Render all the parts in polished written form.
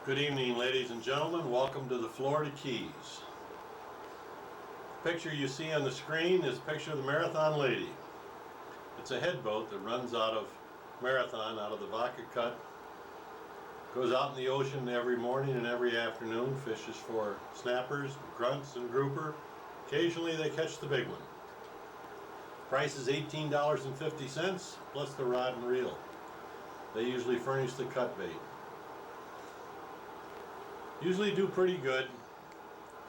Good evening, ladies and gentlemen. Welcome to the Florida Keys. The picture you see on the screen is a picture of the Marathon Lady. It's a headboat that runs out of Marathon, out of the Vaca Cut. Goes out in the ocean every morning and every afternoon, fishes for snappers, grunts, and grouper. Occasionally they catch the big one. Price is $18.50 plus the rod and reel. They usually furnish the cut bait. Usually do pretty good.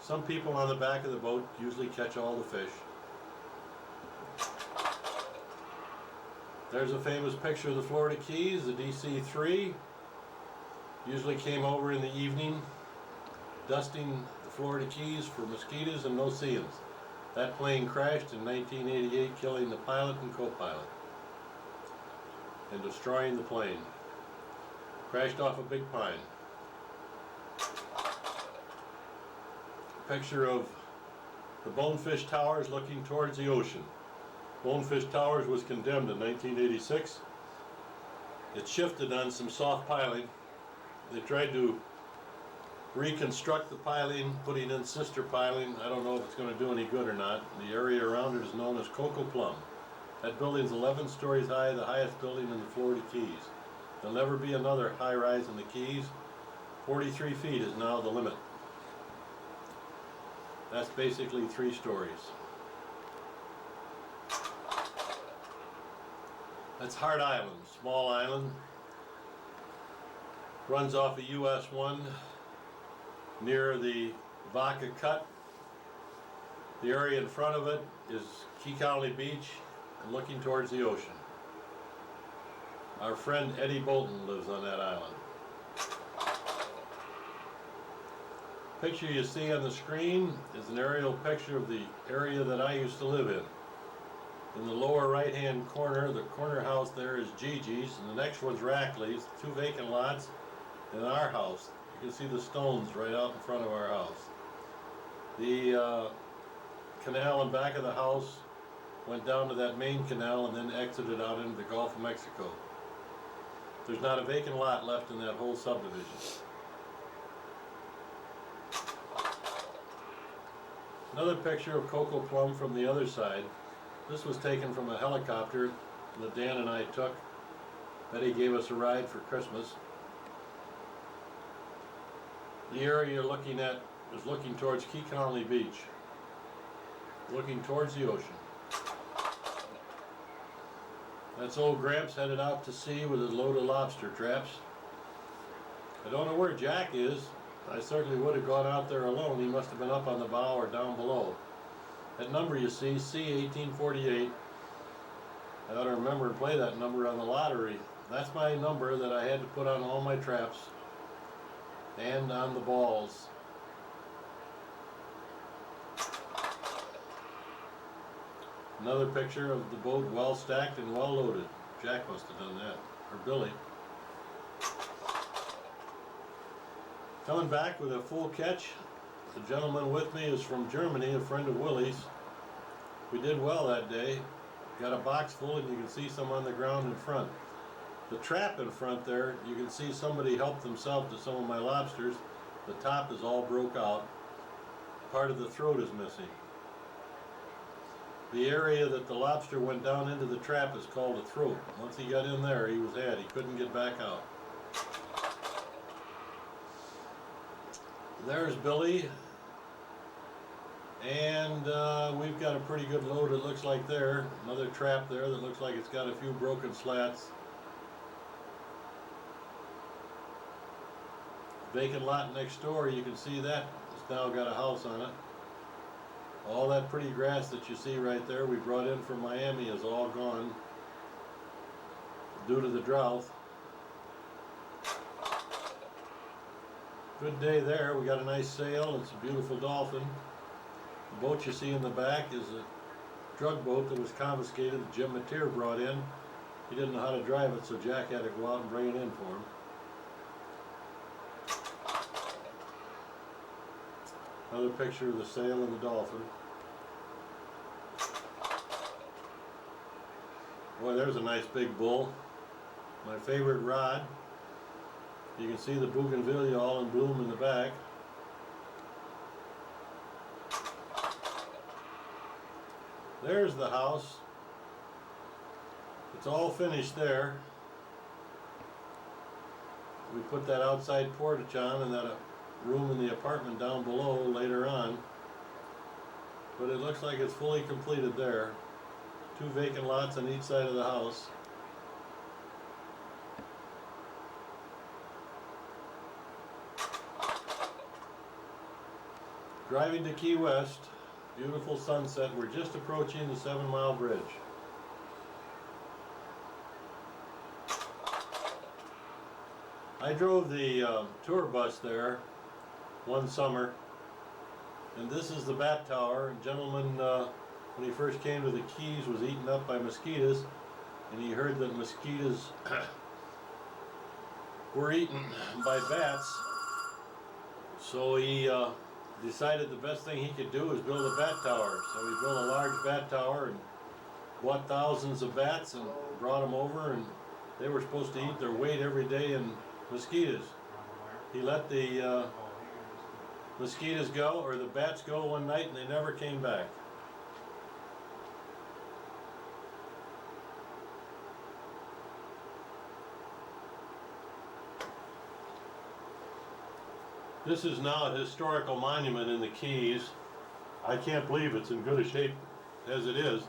Some people on the back of the boat usually catch all the fish. There's a famous picture of the Florida Keys, the DC-3. Usually came over in the evening, dusting the Florida Keys for mosquitoes and no-see-ums. That plane crashed in 1988, killing the pilot and co-pilot and destroying the plane. Crashed off a big pine. Picture of the Bonefish Towers looking towards the ocean. Bonefish Towers was condemned in 1986. It shifted on some soft piling. They tried to reconstruct the piling, putting in sister piling. I don't know if it's going to do any good or not. The area around it is known as Coco Plum. That building is 11 stories high, the highest building in the Florida Keys. There'll never be another high rise in the Keys. 43 feet is now the limit. That's basically 3 stories. That's Hart Island, small island. Runs off of US 1 near the Vaca Cut. The area in front of it is Key County Beach and looking towards the ocean. Our friend Eddie Bolton lives on that island. The picture you see on the screen is an aerial picture of the area that I used to live in. In the lower right hand corner, the corner house there is Gigi's, and the next one's Rackley's, 2 vacant lots, and our house. You can see the stones right out in front of our house. The canal in back of the house went down to that main canal and then exited out into the Gulf of Mexico. There's not a vacant lot left in that whole subdivision. Another picture of Coco Plum from the other side. This was taken from a helicopter that Dan and I took. Betty gave us a ride for Christmas. The area you're looking at is looking towards Key County Beach, looking towards the ocean. That's old Gramps headed out to sea with his load of lobster traps. I don't know where Jack is. I certainly would have gone out there alone. He must have been up on the bow or down below. That number you see, C1848, I ought to remember and play that number on the lottery. That's my number that I had to put on all my traps and on the balls. Another picture of the boat well stacked and well loaded. Jack must have done that, or Billy. Coming back with a full catch. The gentleman with me is from Germany, a friend of Willie's. We did well that day. Got a box full, and you can see some on the ground in front. The trap in front there, you can see somebody helped themselves to some of my lobsters. The top is all broke out. Part of the throat is missing. The area that the lobster went down into the trap is called a throat. Once he got in there, he was had. He couldn't get back out. There's Billy, and we've got a pretty good load, it looks like there. Another trap there that looks like it's got a few broken slats. Vacant lot next door, you can see that it's now got a house on it. All that pretty grass that you see right there we brought in from Miami is all gone due to the drought. Good day there. We got a nice sail. It's a beautiful dolphin. The boat you see in the back is a drug boat that was confiscated that Jim Mateer brought in. He didn't know how to drive it, so Jack had to go out and bring it in for him. Another picture of the sail and the dolphin. Boy, there's a nice big bull. My favorite rod. You can see the bougainvillea all in bloom in the back. There's the house. It's all finished there. We put that outside portage on and that room in the apartment down below later on. But it looks like it's fully completed there. 2 vacant lots on each side of the house. Driving to Key West, beautiful sunset. We're just approaching the 7 Mile Bridge. I drove the tour bus there one summer, and this is the bat tower. A gentleman, when he first came to the Keys, was eaten up by mosquitoes, and he heard that mosquitoes were eaten by bats, so he decided the best thing he could do was build a bat tower. So he built a large bat tower and bought thousands of bats and brought them over, and they were supposed to eat their weight every day in mosquitoes. He let the mosquitoes go, or the bats go, one night, and they never came back. This is now a historical monument in the Keys. I can't believe it's in good a shape as it is,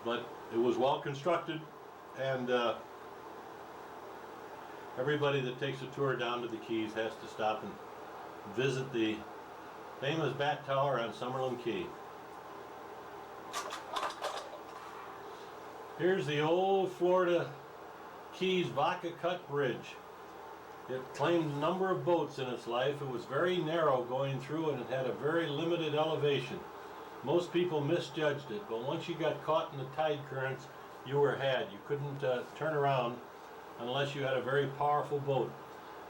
but it was well constructed, and everybody that takes a tour down to the Keys has to stop and visit the famous bat tower on Summerlin Key. Here's the old Florida Keys Vaca Cut Bridge. It claimed a number of boats in its life. It was very narrow going through, and it had a very limited elevation. Most people misjudged it, but once you got caught in the tide currents, you were had. You couldn't turn around unless you had a very powerful boat.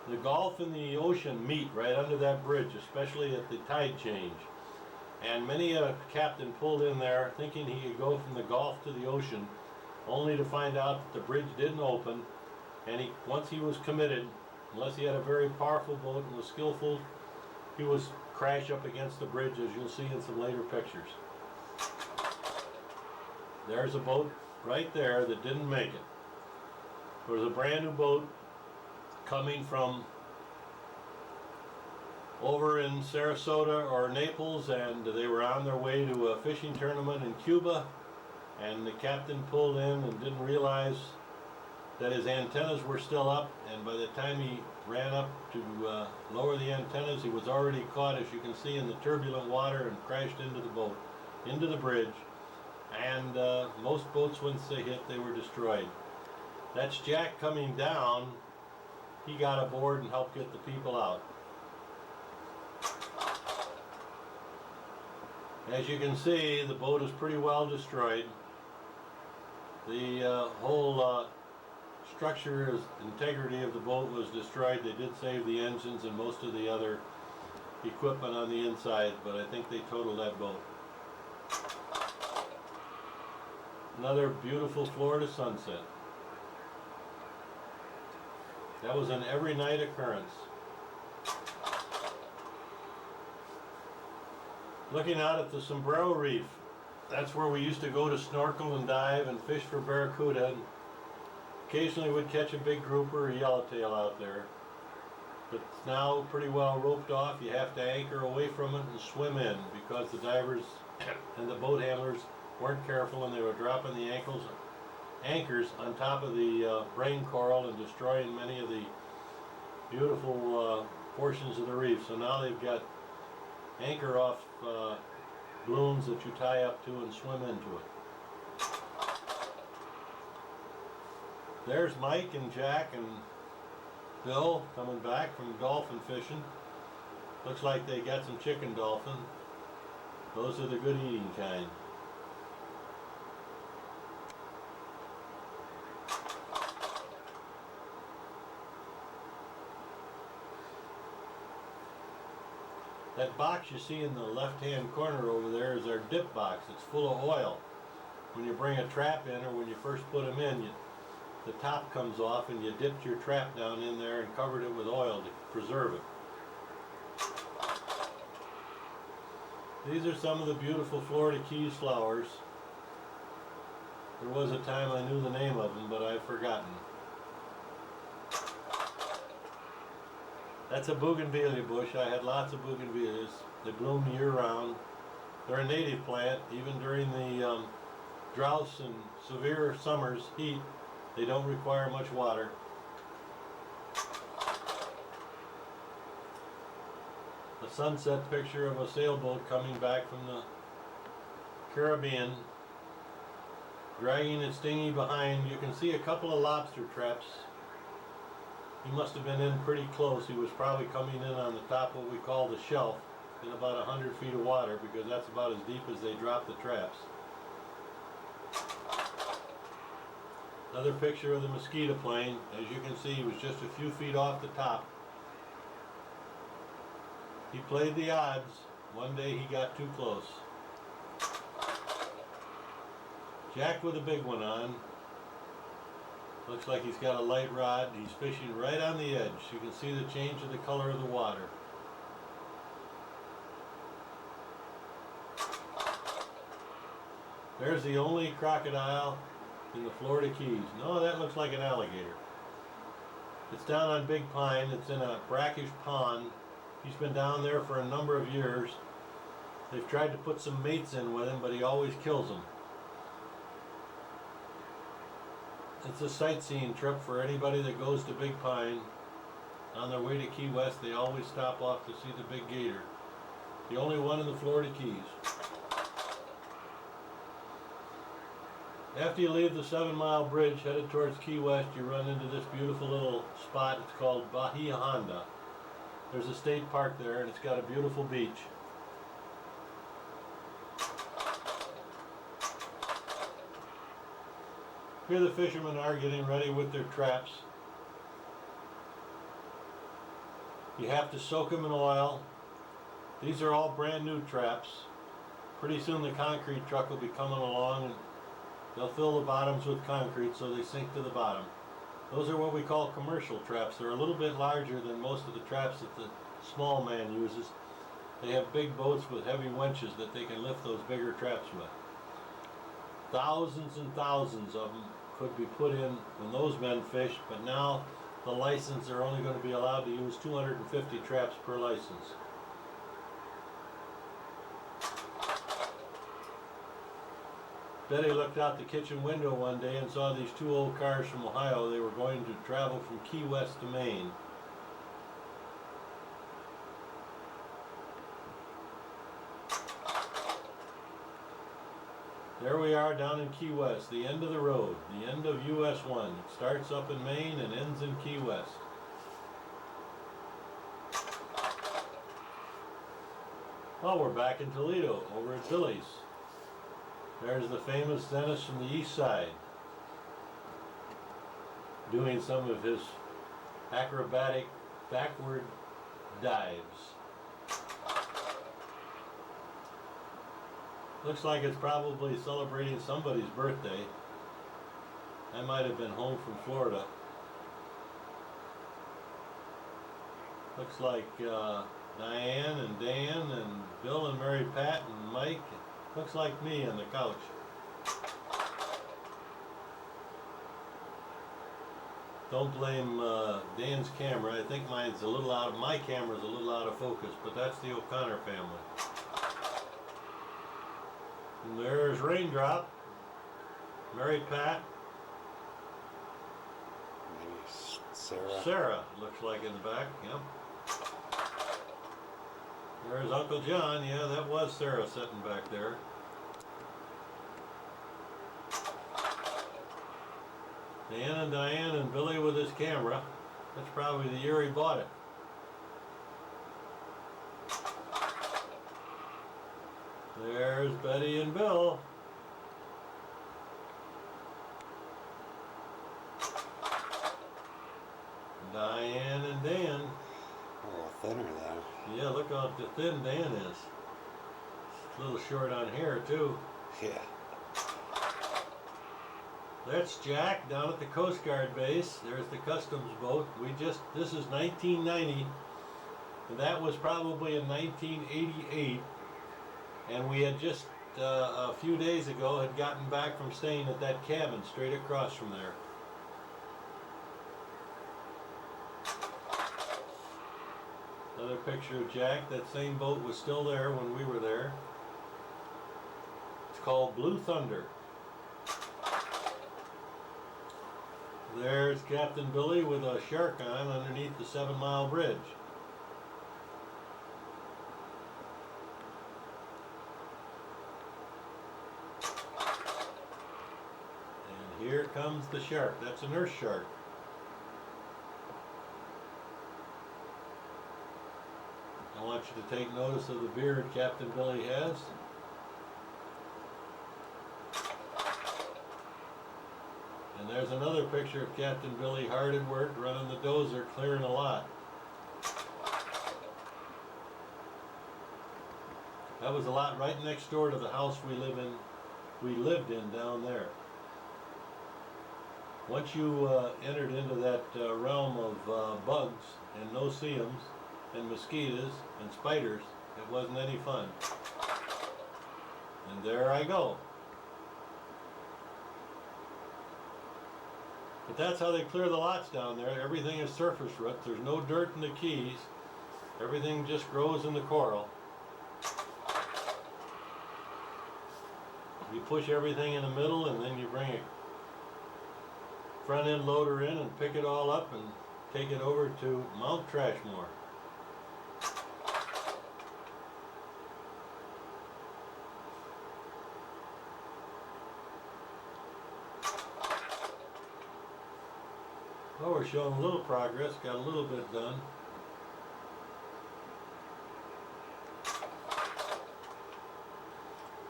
The Gulf and the ocean meet right under that bridge, especially at the tide change. And many a captain pulled in there thinking he could go from the Gulf to the ocean, only to find out that the bridge didn't open, and once he was committed, unless he had a very powerful boat and was skillful, he was crash up against the bridge, as you'll see in some later pictures. There's a boat right there that didn't make it. There was a brand new boat coming from over in Sarasota or Naples, and they were on their way to a fishing tournament in Cuba, and the captain pulled in and didn't realize that his antennas were still up, and by the time he ran up to lower the antennas, he was already caught, as you can see, in the turbulent water and crashed into the boat, into the bridge, and most boats, once they hit, they were destroyed. That's Jack coming down. He got aboard and helped get the people out. As you can see, the boat is pretty well destroyed. The whole structure, integrity of the boat was destroyed. They did save the engines and most of the other equipment on the inside, but I think they totaled that boat. Another beautiful Florida sunset. That was an every night occurrence. Looking out at the Sombrero Reef, that's where we used to go to snorkel and dive and fish for barracuda. And occasionally we'd catch a big grouper or yellowtail out there. But it's now pretty well roped off. You have to anchor away from it and swim in, because the divers and the boat handlers weren't careful, and they were dropping the anchors on top of the brain coral and destroying many of the beautiful portions of the reef. So now they've got anchor off balloons that you tie up to and swim into it. There's Mike and Jack and Bill coming back from dolphin fishing. Looks like they got some chicken dolphin. Those are the good eating kind. That box you see in the left-hand corner over there is our dip box. It's full of oil. When you bring a trap in, or when you first put them in, the top comes off and you dipped your trap down in there and covered it with oil to preserve it. These are some of the beautiful Florida Keys flowers. There was a time I knew the name of them, but I've forgotten. That's a bougainvillea bush. I had lots of bougainvilleas. They bloom year-round. They're a native plant. Even during the droughts and severe summers, heat, they don't require much water. A sunset picture of a sailboat coming back from the Caribbean, dragging its dinghy behind. You can see a couple of lobster traps. He must have been in pretty close. He was probably coming in on the top of what we call the shelf in about 100 feet of water, because that's about as deep as they drop the traps. Another picture of the mosquito plane. As you can see, he was just a few feet off the top. He played the odds. One day he got too close. Jack with a big one on. Looks like he's got a light rod. He's fishing right on the edge. You can see the change of the color of the water. There's the only crocodile in the Florida Keys. No, that looks like an alligator. It's down on Big Pine. It's in a brackish pond. He's been down there for a number of years. They've tried to put some mates in with him, but he always kills them. It's a sightseeing trip for anybody that goes to Big Pine. On their way to Key West, they always stop off to see the big gator. The only one in the Florida Keys. After you leave the 7-mile bridge headed towards Key West, you run into this beautiful little spot. It's called Bahia Honda. There's a state park there, and it's got a beautiful beach. Here the fishermen are getting ready with their traps. You have to soak them in oil. These are all brand new traps. Pretty soon the concrete truck will be coming along and they'll fill the bottoms with concrete so they sink to the bottom. Those are what we call commercial traps. They're a little bit larger than most of the traps that the small man uses. They have big boats with heavy winches that they can lift those bigger traps with. Thousands and thousands of them could be put in when those men fished, but now the license are only going to be allowed to use 250 traps per license. Betty looked out the kitchen window one day and saw these two old cars from Ohio. They were going to travel from Key West to Maine. There we are down in Key West, the end of the road, the end of US 1. It starts up in Maine and ends in Key West. Well, we're back in Toledo, over at Billy's. There's the famous dentist from the east side, doing some of his acrobatic backward dives. Looks like it's probably celebrating somebody's birthday. I might have been home from Florida. Looks like Diane and Dan and Bill and Mary Pat and Mike. Looks like me on the couch. Don't blame Dan's camera. I think mine's a little out of, my camera's a little out of focus, but that's the O'Connor family. And there's Raindrop, Mary Pat, maybe Sarah. Sarah looks like in the back, yep. There's Uncle John, yeah, that was Sarah sitting back there. Dan and Diane and Billy with his camera. That's probably the year he bought it. There's Betty and Bill. Diane and Dan. A little thinner though. Yeah, look how thin Dan is. A little short on hair too. Yeah. That's Jack down at the Coast Guard base. There's the customs boat. This is 1990, and that was probably in 1988. And we had just a few days ago had gotten back from staying at that cabin straight across from there. Another picture of Jack. That same boat was still there when we were there. It's called Blue Thunder. There's Captain Billy with a shark on underneath the 7 Mile Bridge. And here comes the shark. That's a nurse shark. I want you to take notice of the beard Captain Billy has. And there's another picture of Captain Billy hard at work running the dozer, clearing a lot. That was a lot right next door to the house we lived in down there. Once you entered into that realm of bugs and no-see-ums and mosquitoes and spiders, it wasn't any fun. And there I go. But that's how they clear the lots down there. Everything is surface root. There's no dirt in the keys. Everything just grows in the coral. You push everything in the middle, and then you bring a front end loader in and pick it all up and take it over to Mount Trashmore. Well, we're showing a little progress, got a little bit done.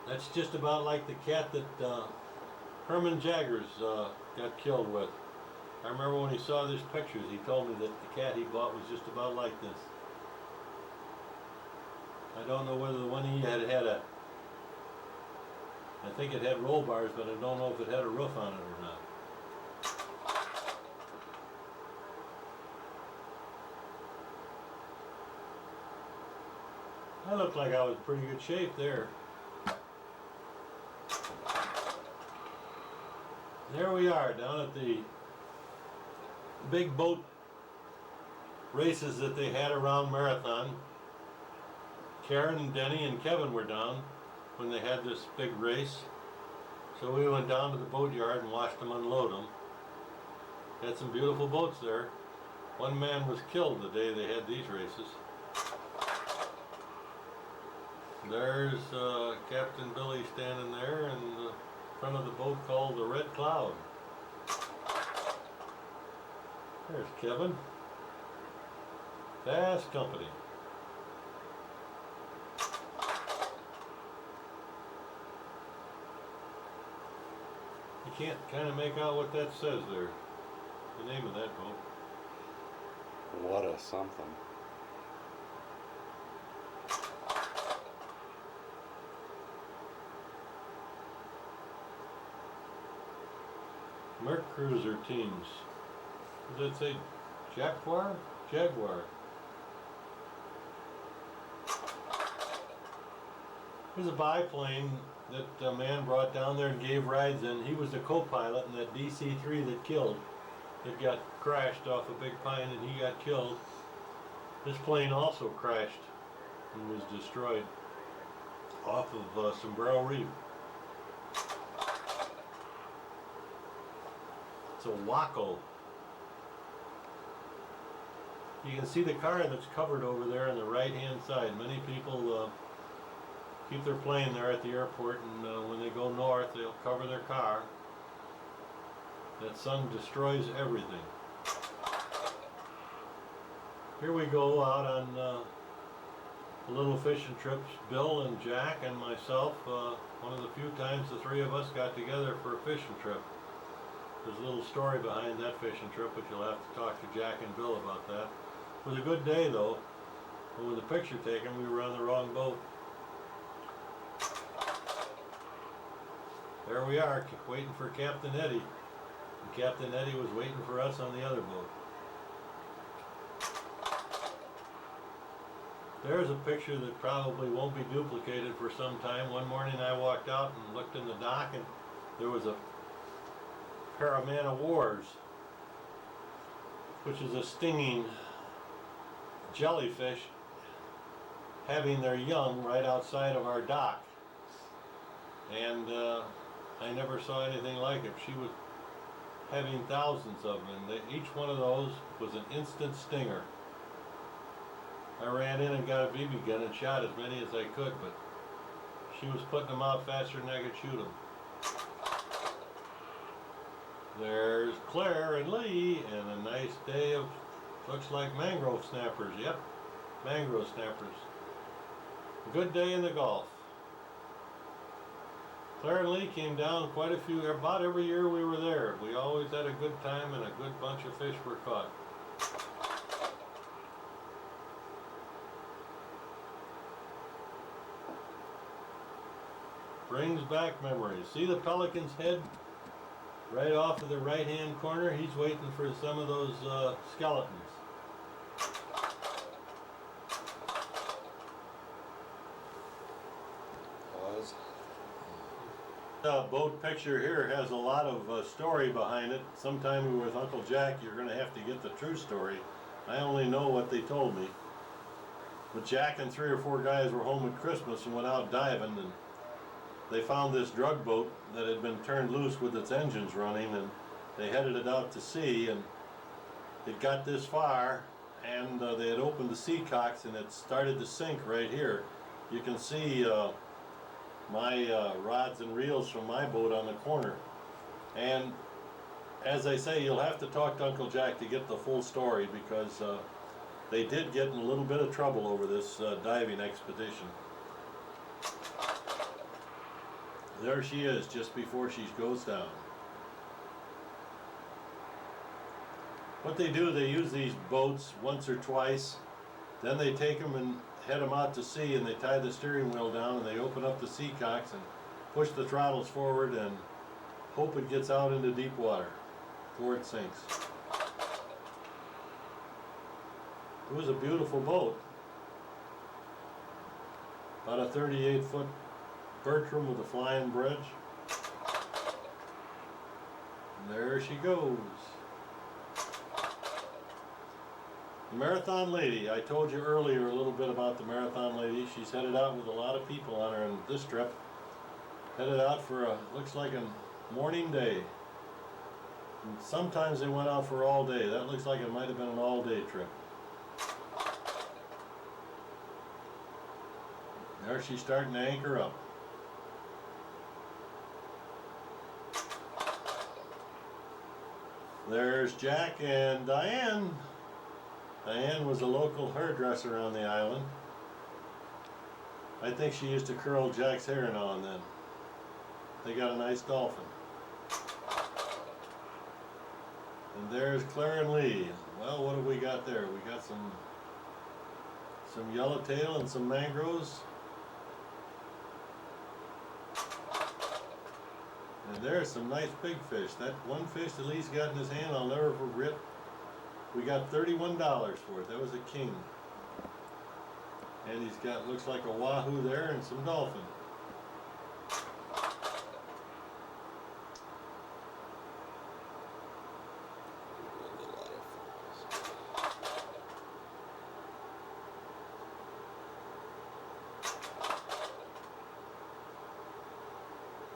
That's just about like the cat that Herman Jaggers got killed with. I remember when he saw these pictures, he told me that the cat he bought was just about like this. I don't know whether the one he had I think it had roll bars, but I don't know if it had a roof on it or not. I looked like I was in pretty good shape there. There we are down at the big boat races that they had around Marathon. Karen and Denny and Kevin were down when they had this big race. So we went down to the boatyard and watched them unload them. Had some beautiful boats there. One man was killed the day they had these races. There's Captain Billy standing there in the front of the boat called the Red Cloud. There's Kevin. Fast company. You can't kind of make out what that says there. The name of that boat. What a something. Merc Cruiser teams. Does that say Jaguar? Jaguar. Here's a biplane that a man brought down there and gave rides in. He was the co-pilot in that DC-3 that killed. It got crashed off a big pine and he got killed. This plane also crashed and was destroyed off of Sombrero Reef. It's a Waco. You can see the car that's covered over there on the right hand side. Many people keep their plane there at the airport, and when they go north they'll cover their car. That sun destroys everything. Here we go out on little fishing trips. Bill and Jack and myself, one of the few times the three of us got together for a fishing trip. There's a little story behind that fishing trip, but you'll have to talk to Jack and Bill about that. It was a good day though, but with the picture taken we were on the wrong boat. There we are, waiting for Captain Eddie. Captain Eddie was waiting for us on the other boat. There's a picture that probably won't be duplicated for some time. One morning I walked out and looked in the dock, and there was a pair of man of wars, which is a stinging jellyfish, having their young right outside of our dock. And I never saw anything like it. She was having thousands of them, and each one of those was an instant stinger. I ran in and got a BB gun and shot as many as I could, but she was putting them out faster than I could shoot them. There's Claire and Lee, and a nice day of, looks like mangrove snappers. Yep, mangrove snappers. Good day in the Gulf. Claire and Lee came down quite a few, about every year we were there. We always had a good time and a good bunch of fish were caught. Brings back memories. See the pelican's head right off of the right hand corner? He's waiting for some of those skeletons. The boat picture here has a lot of story behind it. Sometime with Uncle Jack you're going to have to get the true story. I only know what they told me. But Jack and 3 or 4 guys were home at Christmas and went out diving, and they found this drug boat that had been turned loose with its engines running, and they headed it out to sea, and it got this far, and they had opened the sea cocks and it started to sink right here. You can see my rods and reels from my boat on the corner. And as I say, you'll have to talk to Uncle Jack to get the full story, because they did get in a little bit of trouble over this diving expedition. There she is just before she goes down. What they do, they use these boats once or twice, then they take them and head them out to sea, and they tie the steering wheel down and they open up the sea cocks and push the throttles forward and hope it gets out into deep water before it sinks. It was a beautiful boat. About a 38-foot Bertram with a flying bridge. And there she goes. The Marathon Lady. I told you earlier a little bit about the Marathon Lady. She's headed out with a lot of people on her on this trip. Headed out for a, looks like a morning day. And sometimes they went out for all day. That looks like it might have been an all-day trip. There she's starting to anchor up. There's Jack and Diane. Diane was a local hairdresser on the island. I think she used to curl Jack's hair now and then. They got a nice dolphin. And there's Claire and Lee. Well, what have we got there? We got some yellowtail and some mangroves. And there's some nice big fish. That one fish that Lee's got in his hand, I'll never forget. We got $31 for it. That was a king. And he's got, looks like a wahoo there and some dolphin.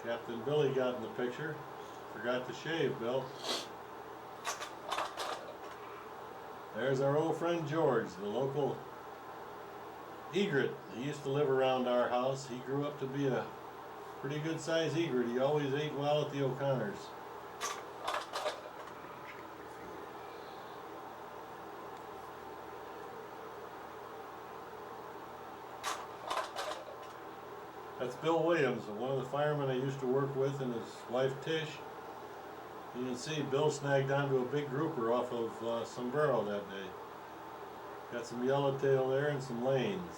Captain Billy got in the picture. Forgot to shave, Bill. There's our old friend George, the local egret. He used to live around our house. He grew up to be a pretty good sized egret. He always ate well at the O'Connors. That's Bill Williams, one of the firemen I used to work with, and his wife Tish. You can see Bill snagged onto a big grouper off of Sombrero that day. Got some yellowtail there and some lanes.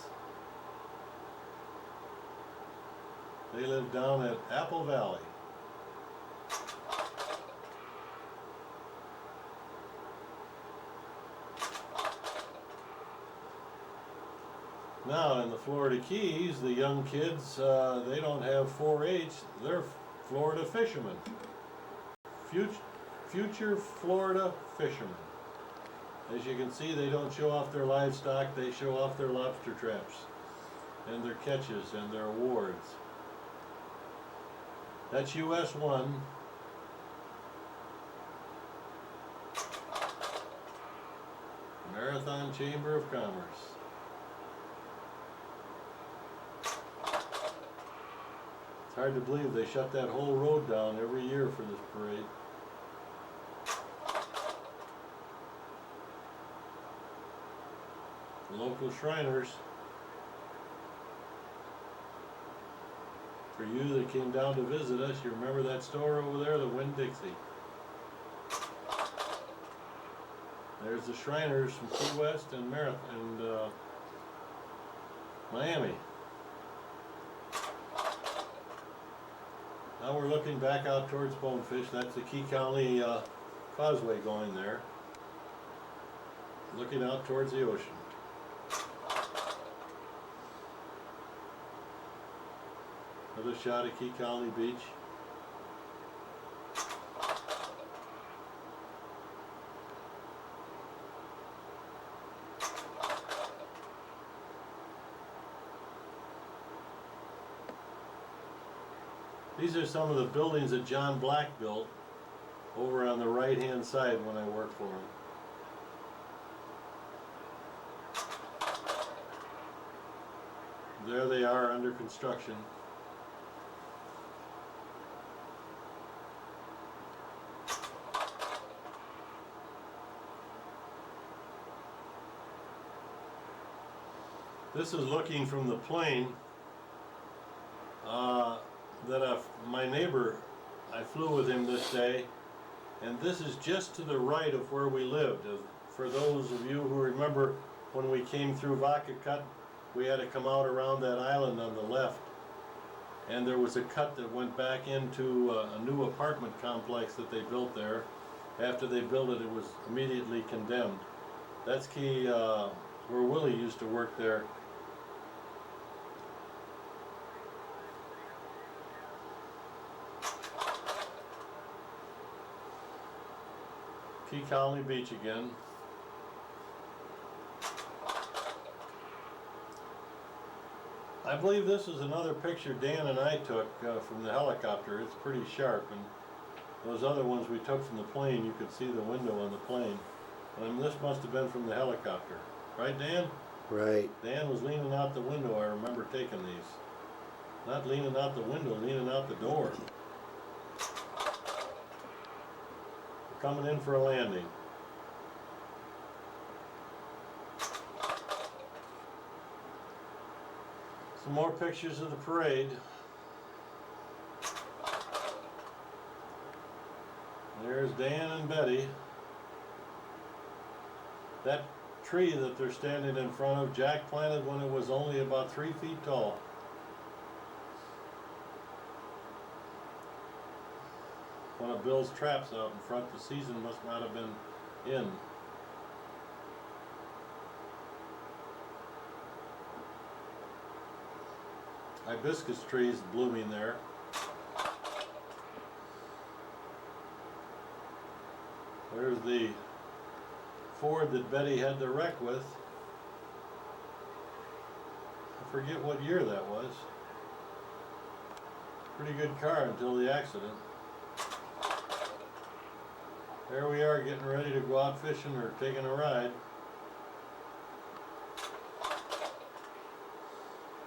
They live down at Apple Valley. Now in the Florida Keys, the young kids, they don't have 4-H, they're Florida fishermen. Future Florida fishermen. As you can see, they don't show off their livestock, they show off their lobster traps and their catches and their awards. That's US 1. Marathon Chamber of Commerce. It's hard to believe they shut that whole road down every year for this parade. The local Shriners. For you that came down to visit us, you remember that store over there, the Winn-Dixie. There's the Shriners from Key West and Miami. Now we're looking back out towards Bonefish. That's the Key County Causeway going there. Looking out towards the ocean. Another shot of Key County Beach. These are some of the buildings that John Black built over on the right-hand side when I worked for him. There they are under construction. This is looking from the plane that my neighbor, I flew with him this day, and this is just to the right of where we lived. For those of you who remember when we came through Vaca Cut, we had to come out around that island on the left, and there was a cut that went back into a new apartment complex that they built there. After they built it, it was immediately condemned. That's Key, where Willie used to work there. Key County Beach again. I believe this is another picture Dan and I took from the helicopter. It's pretty sharp, and those other ones we took from the plane, you could see the window on the plane. And this must have been from the helicopter. Right, Dan? Right. Dan was leaning out the window, I remember taking these. Not leaning out the window, leaning out the door. Coming in for a landing. Some more pictures of the parade. There's Dan and Betty. That tree that they're standing in front of, Jack planted when it was only about 3 feet tall. One of Bill's traps out in front, the season must not have been in. Hibiscus trees blooming there. There's the Ford that Betty had the wreck with. I forget what year that was. Pretty good car until the accident. There we are getting ready to go out fishing or taking a ride.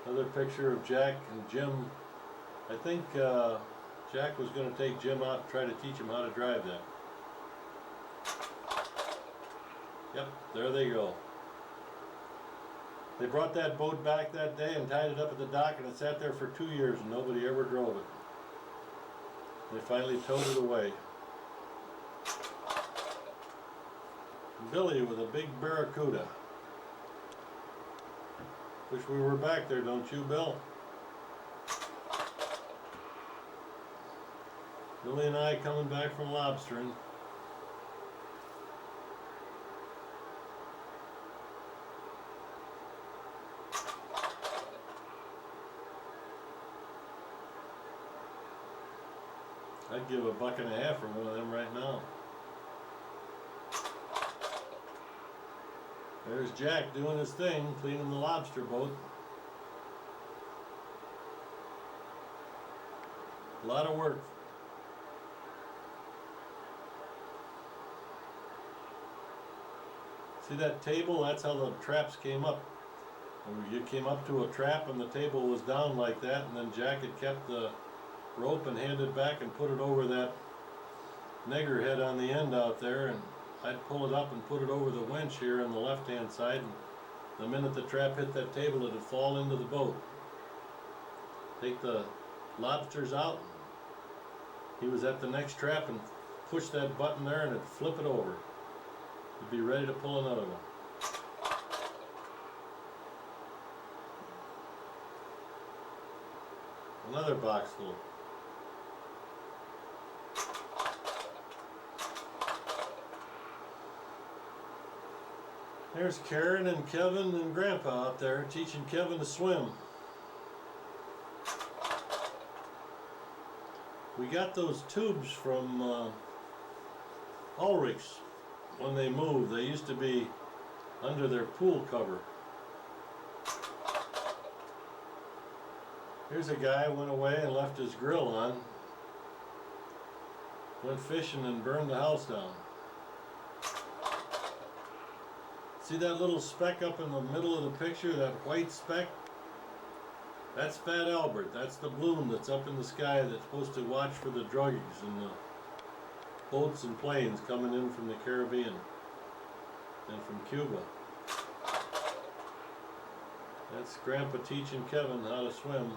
Another picture of Jack and Jim. I think Jack was going to take Jim out and try to teach him how to drive that. Yep, there they go. They brought that boat back that day and tied it up at the dock, and it sat there for 2 years and nobody ever drove it. They finally towed it away. Billy with a big barracuda. Wish we were back there, don't you, Bill? Billy and I coming back from lobstering. I'd give $1.50 for one of them right now. There's Jack doing his thing, cleaning the lobster boat. A lot of work. See that table? That's how the traps came up. You came up to a trap and the table was down like that, and then Jack had kept the rope and handed back and put it over that nigger head on the end out there, and I'd pull it up and put it over the winch here on the left hand side, and the minute the trap hit that table it'd fall into the boat. Take the lobsters out. He was at the next trap and push that button there and it'd flip it over. He'd be ready to pull another one. Another box full. There's Karen and Kevin and Grandpa out there teaching Kevin to swim. We got those tubes from Ulrich's when they moved. They used to be under their pool cover. Here's a guy who went away and left his grill on. Went fishing and burned the house down. See that little speck up in the middle of the picture, that white speck? That's Fat Albert. That's the balloon that's up in the sky that's supposed to watch for the drugs and the boats and planes coming in from the Caribbean and from Cuba. That's Grandpa teaching Kevin how to swim.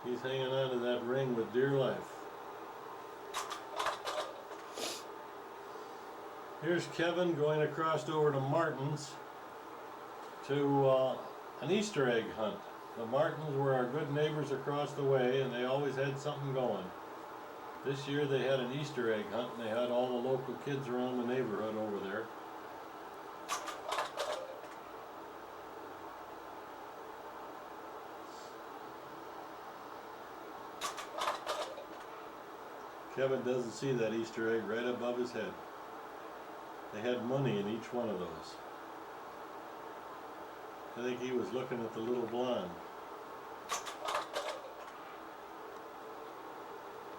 He's hanging on to that ring with dear life. Here's Kevin going across over to Martin's to an Easter egg hunt. The Martins were our good neighbors across the way, and they always had something going. This year they had an Easter egg hunt, and they had all the local kids around the neighborhood over there. Kevin doesn't see that Easter egg right above his head. They had money in each one of those. I think he was looking at the little blonde.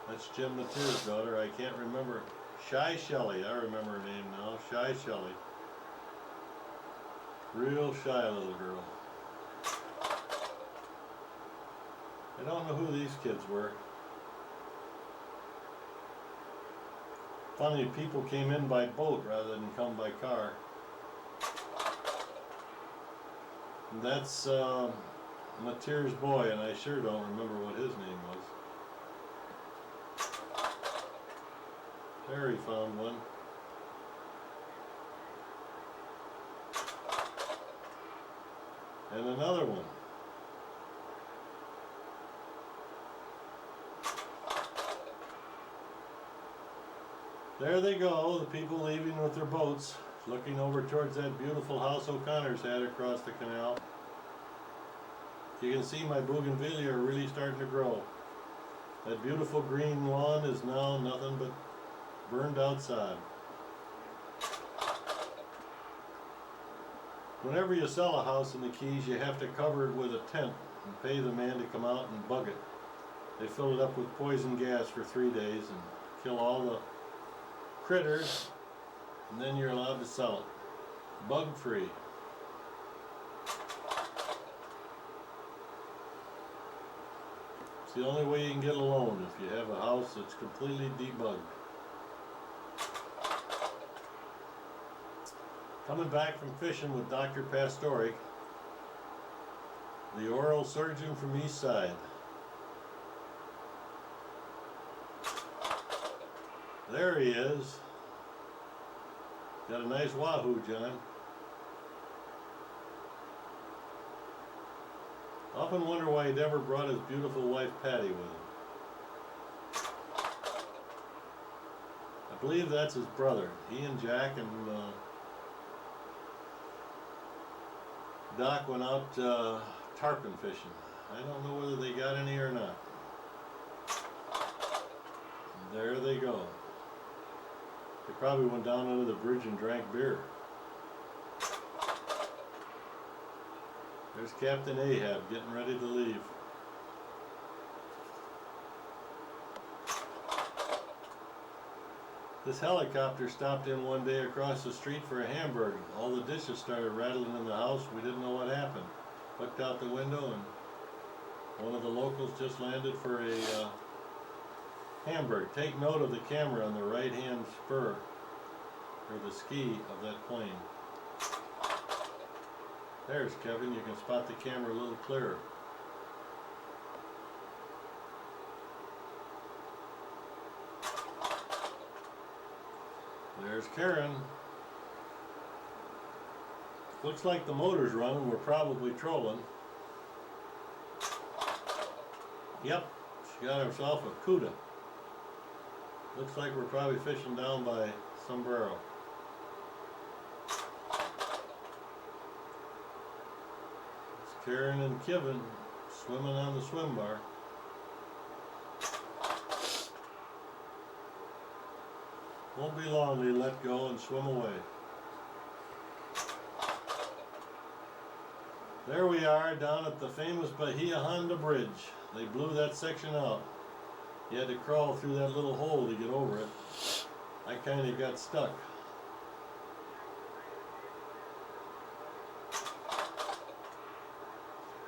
That's Jim Mateer's daughter. I can't remember. Shy Shelley. I remember her name now. Shy Shelley. Real shy little girl. I don't know who these kids were. Funny, people came in by boat rather than come by car. And that's Mateer's boy, and I sure don't remember what his name was. There he found one. And another one. There they go, the people leaving with their boats, looking over towards that beautiful house O'Connor's had across the canal. You can see my bougainvillea are really starting to grow. That beautiful green lawn is now nothing but burned out sod. Whenever you sell a house in the Keys, you have to cover it with a tent and pay the man to come out and bug it. They fill it up with poison gas for 3 days and kill all the critters, and then you're allowed to sell it, bug free. It's the only way you can get a loan, if you have a house that's completely debugged. Coming back from fishing with Dr. Pastoric, the oral surgeon from East Side. There he is. Got a nice wahoo, John. Often wonder why he never brought his beautiful wife Patty with him. I believe that's his brother. He and Jack and Doc went out tarpon fishing. I don't know whether they got any or not. There they go. They probably went down under the bridge and drank beer. There's Captain Ahab getting ready to leave. This helicopter stopped in one day across the street for a hamburger. All the dishes started rattling in the house. We didn't know what happened. Looked out the window and one of the locals just landed for a hamburger. Take note of the camera on the right hand spur or the ski of that plane. There's Kevin. You can spot the camera a little clearer. There's Karen. Looks like the motor's running. We're probably trolling. Yep, she got herself a cuda. Looks like we're probably fishing down by Sombrero. It's Karen and Kevin swimming on the swim bar. Won't be long they let go and swim away. There we are down at the famous Bahia Honda Bridge. They blew that section out. You had to crawl through that little hole to get over it. I kind of got stuck.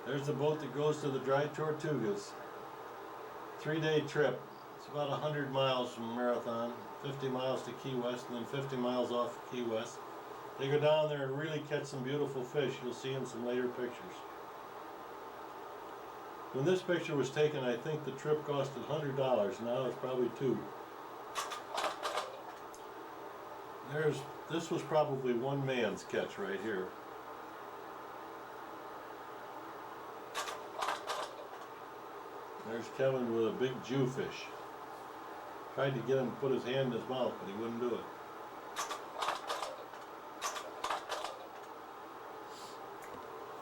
There's the boat that goes to the Dry Tortugas. 3-day trip. It's about 100 miles from Marathon, 50 miles to Key West, and then 50 miles off Key West. They go down there and really catch some beautiful fish. You'll see in some later pictures. When this picture was taken, I think the trip costed $100. Now it's probably $2. This was probably one man's catch right here. There's Kevin with a big Jewfish. Tried to get him to put his hand in his mouth, but he wouldn't do it.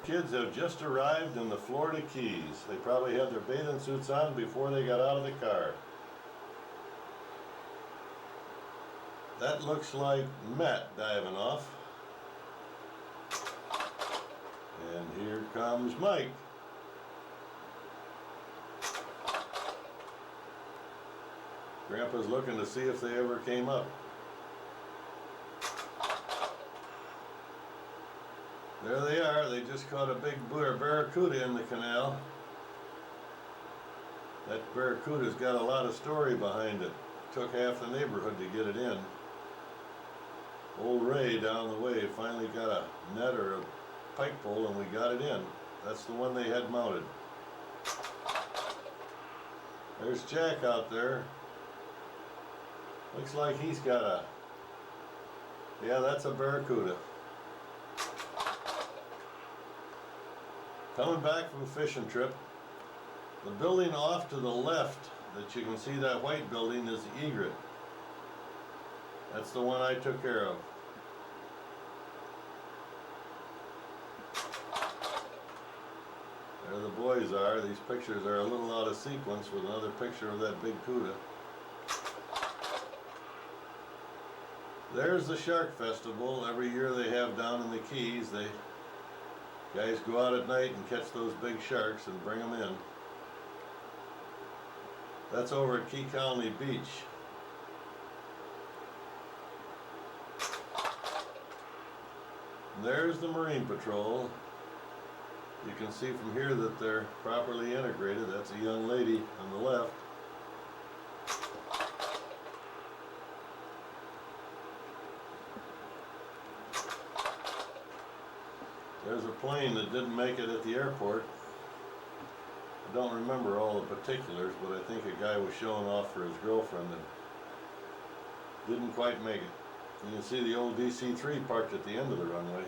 Kids have just arrived in the Florida Keys. They probably had their bathing suits on before they got out of the car. That looks like Matt diving off. And here comes Mike. Grandpa's looking to see if they ever came up. There they are. They just caught a big barracuda in the canal. That barracuda's got a lot of story behind it. Took half the neighborhood to get it in. Old Ray down the way finally got a net or a pike pole and we got it in. That's the one they had mounted. There's Jack out there. Looks like he's got a, yeah, that's a barracuda. Coming back from a fishing trip, the building off to the left that you can see, that white building, is the egret. That's the one I took care of. There the boys are. These pictures are a little out of sequence with another picture of that big cuda. There's the Shark Festival. Every year they have down in the Keys. Guys go out at night and catch those big sharks and bring them in. That's over at Key Colony Beach. And there's the Marine Patrol. You can see from here that they're properly integrated. That's a young lady on the left. There's a plane that didn't make it at the airport. I don't remember all the particulars, but I think a guy was showing off for his girlfriend and didn't quite make it. You can see the old DC-3 parked at the end of the runway.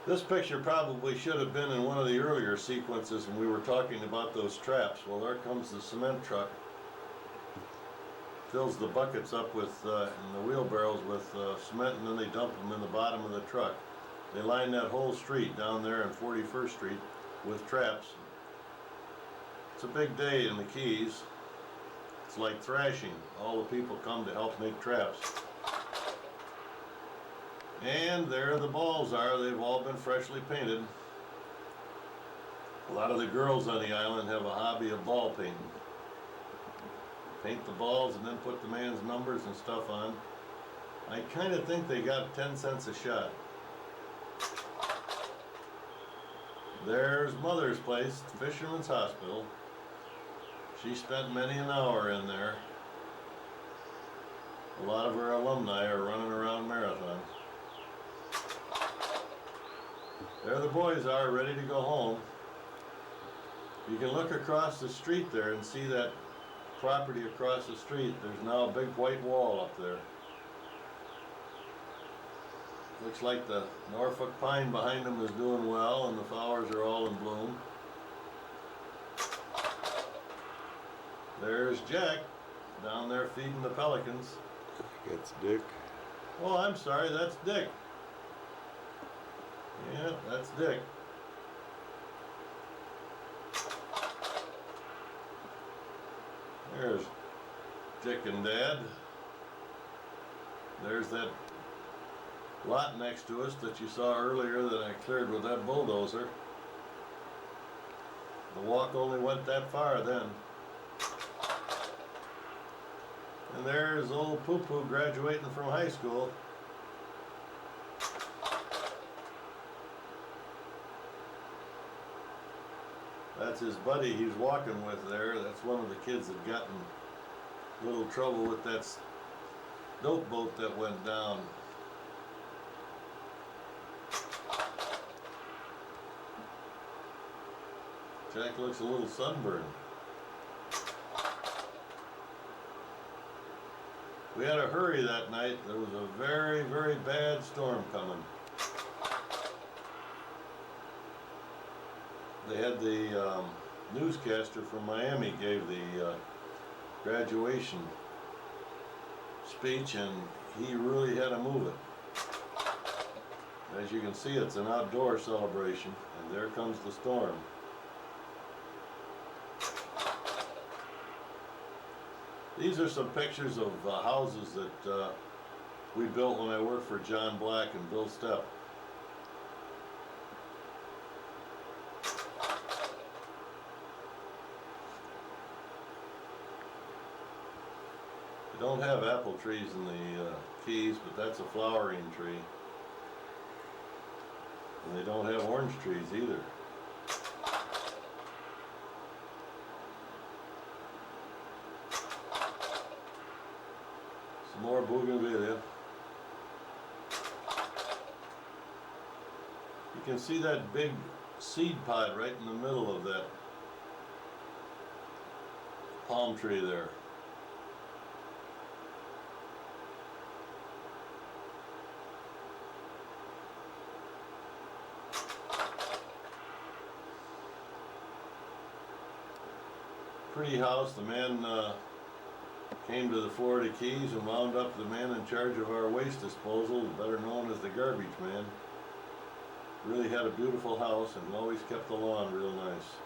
This picture probably should have been in one of the earlier sequences when we were talking about those traps. Well, there comes the cement truck. Fills the buckets up with, and the wheelbarrows with cement, and then they dump them in the bottom of the truck. They line that whole street down there on 41st Street with traps. It's a big day in the Keys. It's like thrashing. All the people come to help make traps. And there the balls are. They've all been freshly painted. A lot of the girls on the island have a hobby of ball painting. Paint the balls and then put the man's numbers and stuff on. I kind of think they got 10 cents a shot. There's Mother's place, Fisherman's Hospital. She spent many an hour in there. A lot of her alumni are running around marathons. There the boys are, ready to go home. You can look across the street there and see that property across the street. There's now a big white wall up there. Looks like the Norfolk pine behind them is doing well and the flowers are all in bloom. There's Jack down there feeding the pelicans. It's Dick. Oh, I'm sorry, that's Dick. Yeah, that's Dick. There's Dick and Dad. There's that lot next to us that you saw earlier that I cleared with that bulldozer. The walk only went that far then. And there's old Poo Poo graduating from high school. That's his buddy he's walking with there. That's one of the kids that got in a little trouble with that dope boat that went down. Jack looks a little sunburned. We had a hurry that night. There was a very, very bad storm coming. They had the newscaster from Miami gave the graduation speech, and he really had to move it. As you can see, it's an outdoor celebration, and there comes the storm. These are some pictures of houses that we built when I worked for John Black and Bill Stepp. We don't have apple trees in the Keys, but that's a flowering tree. And they don't have orange trees either. Some more bougainvillea. You can see that big seed pod right in the middle of that palm tree there. Pretty house. The man came to the Florida Keys and wound up the man in charge of our waste disposal, better known as the garbage man. Really had a beautiful house and always kept the lawn real nice.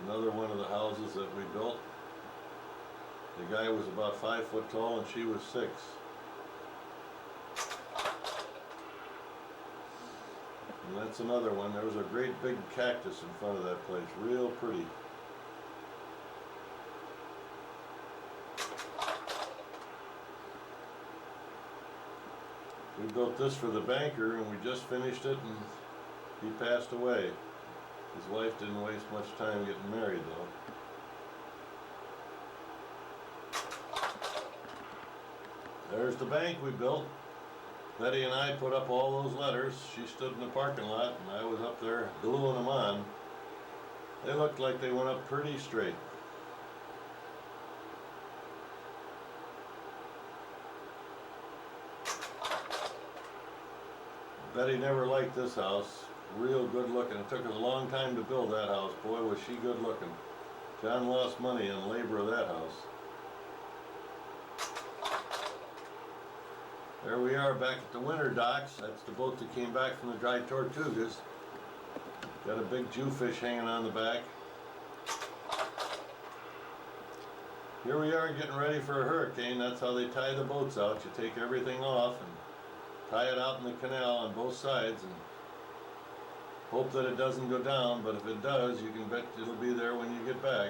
Another one of the houses that we built. The guy was about 5 foot tall and she was 6. And that's another one. There was a great big cactus in front of that place, real pretty. We built this for the banker and we just finished it and he passed away. His wife didn't waste much time getting married though. There's the bank we built. Betty and I put up all those letters. She stood in the parking lot and I was up there gluing them on. They looked like they went up pretty straight. Betty never liked this house. Real good looking. It took us a long time to build that house. Boy, was she good looking. John lost money on labor of that house. There we are back at the winter docks. That's the boat that came back from the Dry Tortugas. Got a big Jewfish hanging on the back. Here we are getting ready for a hurricane. That's how they tie the boats out. You take everything off and tie it out in the canal on both sides and hope that it doesn't go down, but if it does, you can bet it'll be there when you get back.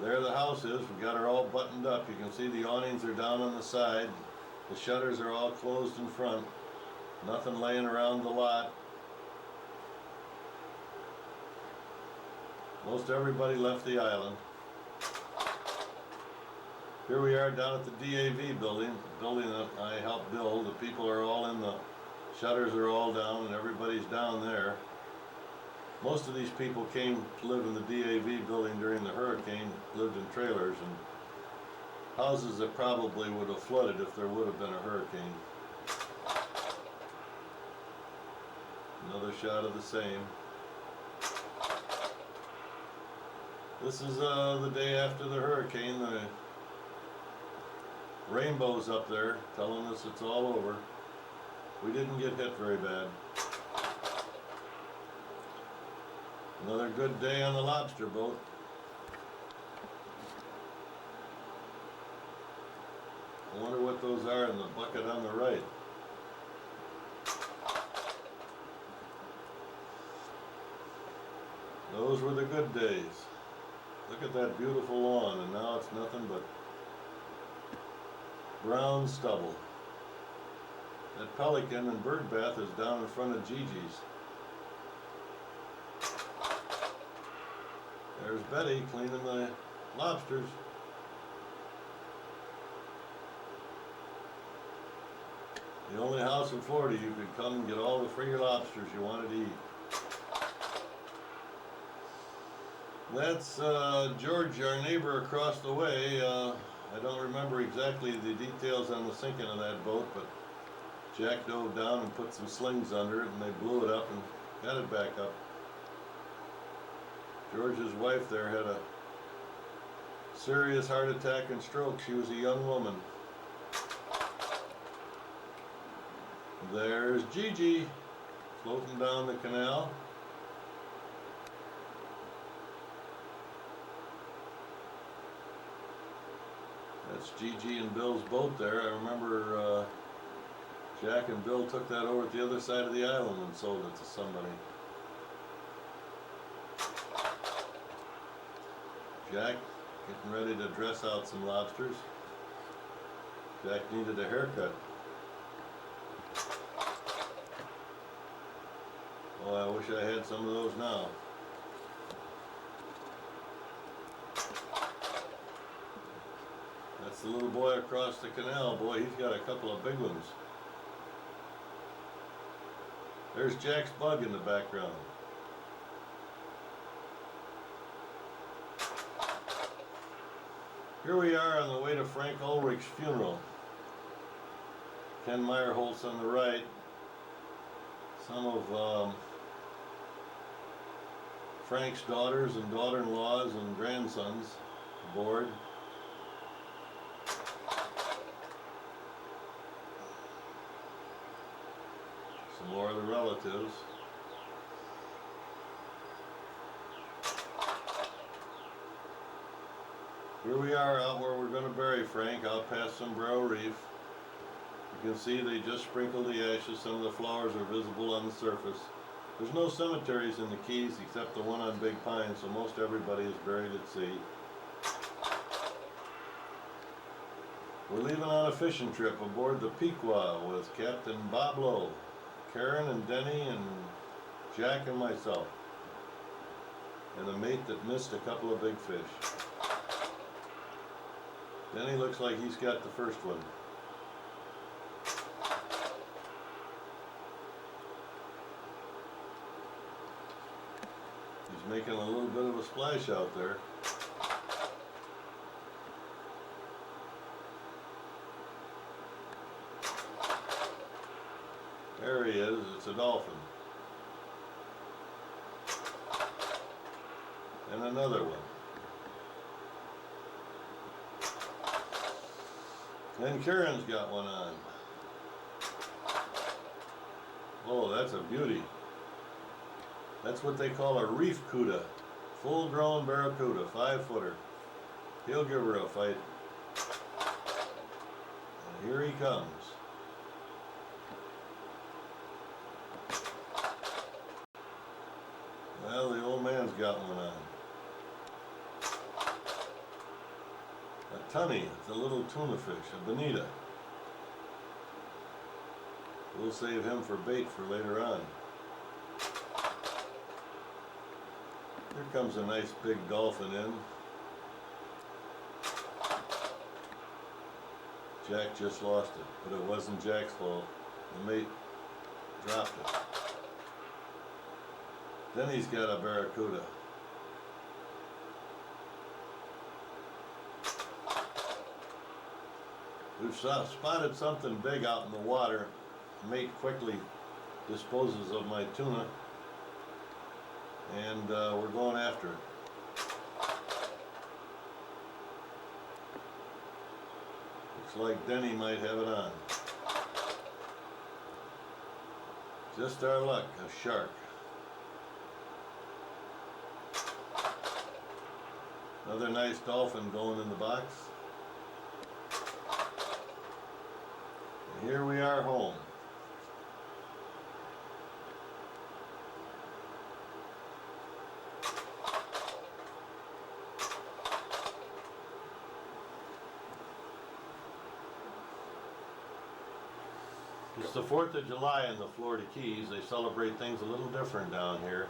There the house is. We got her all buttoned up. You can see the awnings are down on the side. The shutters are all closed in front. Nothing laying around the lot. Most everybody left the island. Here we are down at the DAV building, the building that I helped build. The people are all in the shutters are all down and everybody's down there. Most of these people came to live in the DAV building during the hurricane, lived in trailers, and houses that probably would have flooded if there would have been a hurricane. Another shot of the same. This is the day after the hurricane. The rainbow's up there telling us it's all over. We didn't get hit very bad. Another good day on the lobster boat. I wonder what those are in the bucket on the right. Those were the good days. Look at that beautiful lawn, and now it's nothing but brown stubble. That pelican and bird bath is down in front of Gigi's. There's Betty cleaning the lobsters. The only house in Florida you could come and get all the free lobsters you wanted to eat. That's George, our neighbor across the way. I don't remember exactly the details on the sinking of that boat, but Jack dove down and put some slings under it and they blew it up and got it back up. George's wife there had a serious heart attack and stroke. She was a young woman. There's Gigi floating down the canal. That's Gigi and Bill's boat there. I remember Jack and Bill took that over at the other side of the island and sold it to somebody. Jack getting ready to dress out some lobsters. Jack needed a haircut. Oh, I wish I had some of those now. That's the little boy across the canal. Boy, he's got a couple of big ones. There's Jack's bug in the background. Here we are on the way to Frank Ulrich's funeral. Ken Meyerholtz on the right. Some of Frank's daughters and daughter-in-laws and grandsons aboard. Some more of the relatives. Here we are out where we're going to bury Frank, out past Sombrero Reef. You can see they just sprinkled the ashes. Some of the flowers are visible on the surface. There's no cemeteries in the Keys except the one on Big Pine, so most everybody is buried at sea. We're leaving on a fishing trip aboard the Pequot with Captain Bob Lowe, Karen and Denny and Jack and myself, and a mate that missed a couple of big fish. Denny looks like he's got the first one. He's making a little bit of a splash out there. There he is. It's a dolphin. And another one. And Karen's got one on. Oh, that's a beauty. That's what they call a reef cuda. Full-grown barracuda, 5-footer. He'll give her a fight. And here he comes. Well, the old man's got one on. A tunny, it's a little tuna fish, a bonita. We'll save him for bait for later on. Here comes a nice big dolphin in. Jack just lost it, but it wasn't Jack's fault. The mate dropped it. Then he's got a barracuda. We've spotted something big out in the water. The mate quickly disposes of my tuna, and we're going after it. Looks like Denny might have it on. Just our luck, a shark. Another nice dolphin going in the box. And here we are home. It's the 4th of July in the Florida Keys. They celebrate things a little different down here.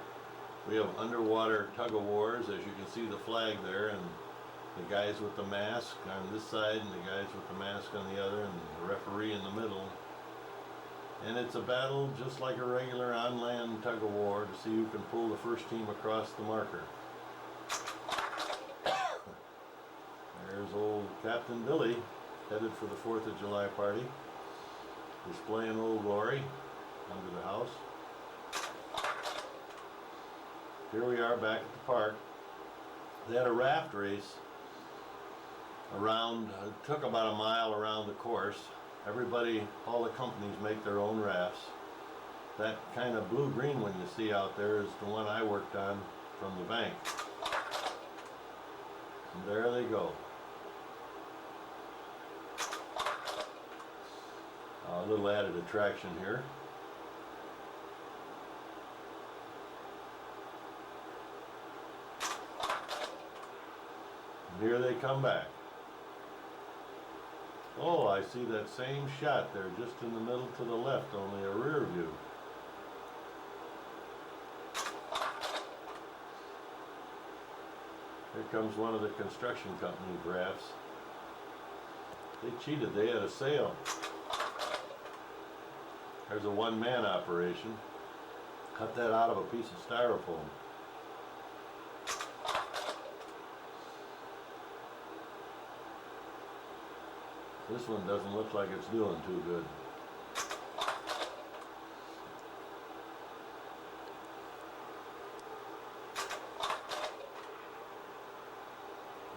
We have underwater tug-of-wars, as you can see the flag there, and the guys with the mask on this side and the guys with the mask on the other, and the referee in the middle. And it's a battle just like a regular on-land tug-of-war to see who can pull the first team across the marker. There's old Captain Billy, headed for the 4th of July party, displaying Old Glory under the house. Here we are back at the park. They had a raft race around, it took about a mile around the course. Everybody, all the companies make their own rafts. That kind of blue-green one you see out there is the one I worked on from the bank. And there they go. A little added attraction here. And here they come back. Oh, I see that same shot there, just in the middle to the left, only a rear view. Here comes one of the construction company rafts. They cheated, they had a sail. There's a one-man operation. Cut that out of a piece of styrofoam. This one doesn't look like it's doing too good.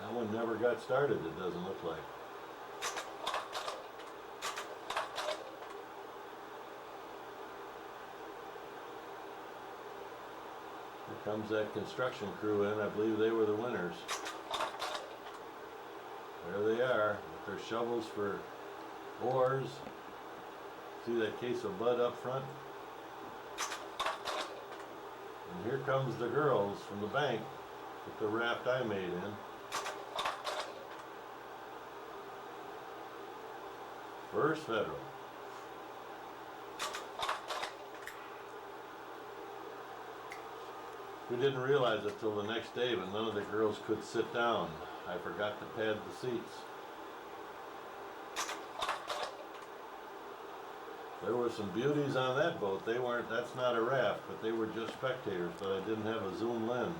That one never got started, it doesn't look like. Here comes that construction crew in. I believe they were the winners. There they are, with their shovels for oars. See that case of Bud up front? And here comes the girls from the bank with the raft I made in. First Federal. We didn't realize it till the next day, but none of the girls could sit down. I forgot to pad the seats. There were some beauties on that boat. They weren't, that's not a raft, but they were just spectators, but I didn't have a zoom lens.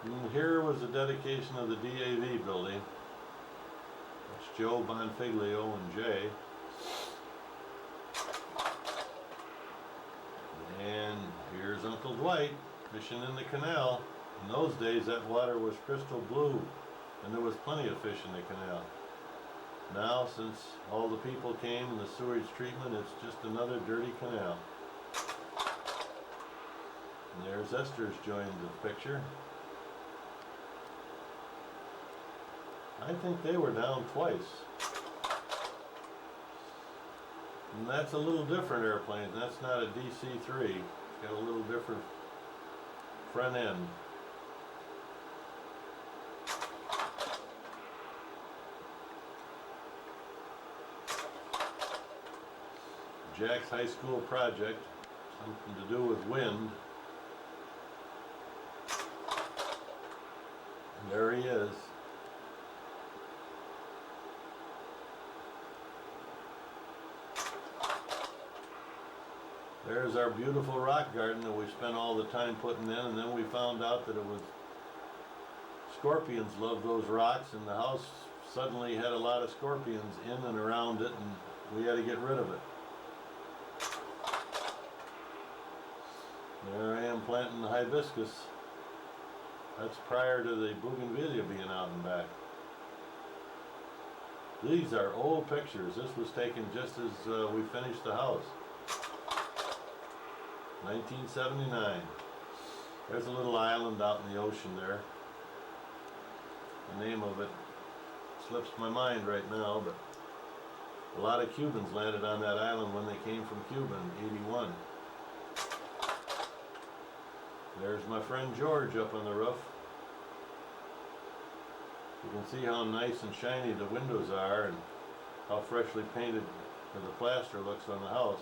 And here was the dedication of the DAV building. That's Joe Bonfiglio and Jay. And here's Uncle Dwight fishing in the canal. In those days that water was crystal blue and there was plenty of fish in the canal. Now, since all the people came and the sewage treatment, it's just another dirty canal. And there's Esther's joined the picture. I think they were down twice. And that's a little different airplane. That's not a DC-3. It's got a little different front end. Jack's high school project, something to do with wind. And there he is. There's our beautiful rock garden that we spent all the time putting in, and then we found out that it was scorpions love those rocks, and the house suddenly had a lot of scorpions in and around it, and we had to get rid of it. There I am planting the hibiscus. That's prior to the bougainvillea being out and back. These are old pictures. This was taken just as we finished the house. 1979. There's a little island out in the ocean there. The name of it slips my mind right now, but a lot of Cubans landed on that island when they came from Cuba in '81. There's my friend George up on the roof. You can see how nice and shiny the windows are and how freshly painted the plaster looks on the house.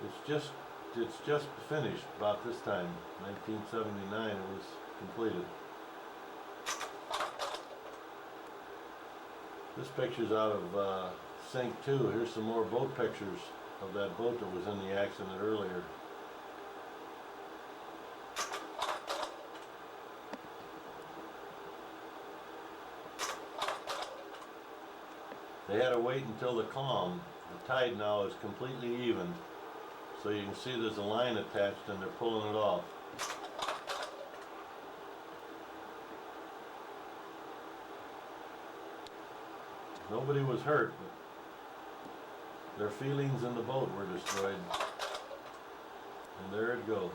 It's just finished about this time, 1979 it was completed. This picture's out of Sync 2. Here's some more boat pictures of that boat that was in the accident earlier. They had to wait until the calm. The tide now is completely evened. So you can see there's a line attached and they're pulling it off. Nobody was hurt, but their feelings in the boat were destroyed. And there it goes.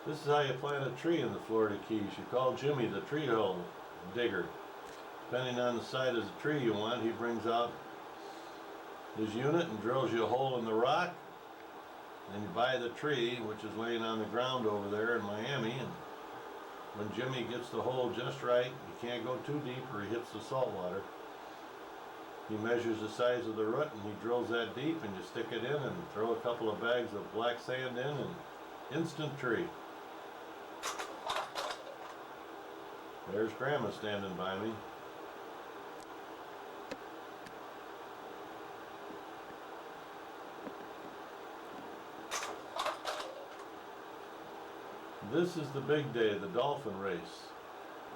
This is how you plant a tree in the Florida Keys. You call Jimmy the tree hole digger. Depending on the side of the tree you want, he brings out his unit and drills you a hole in the rock. And you buy the tree, which is laying on the ground over there in Miami. And when Jimmy gets the hole just right, you can't go too deep or he hits the salt water. He measures the size of the root and he drills that deep, and you stick it in and throw a couple of bags of black sand in, and instant tree. There's Grandma standing by me. This is the big day, the dolphin race.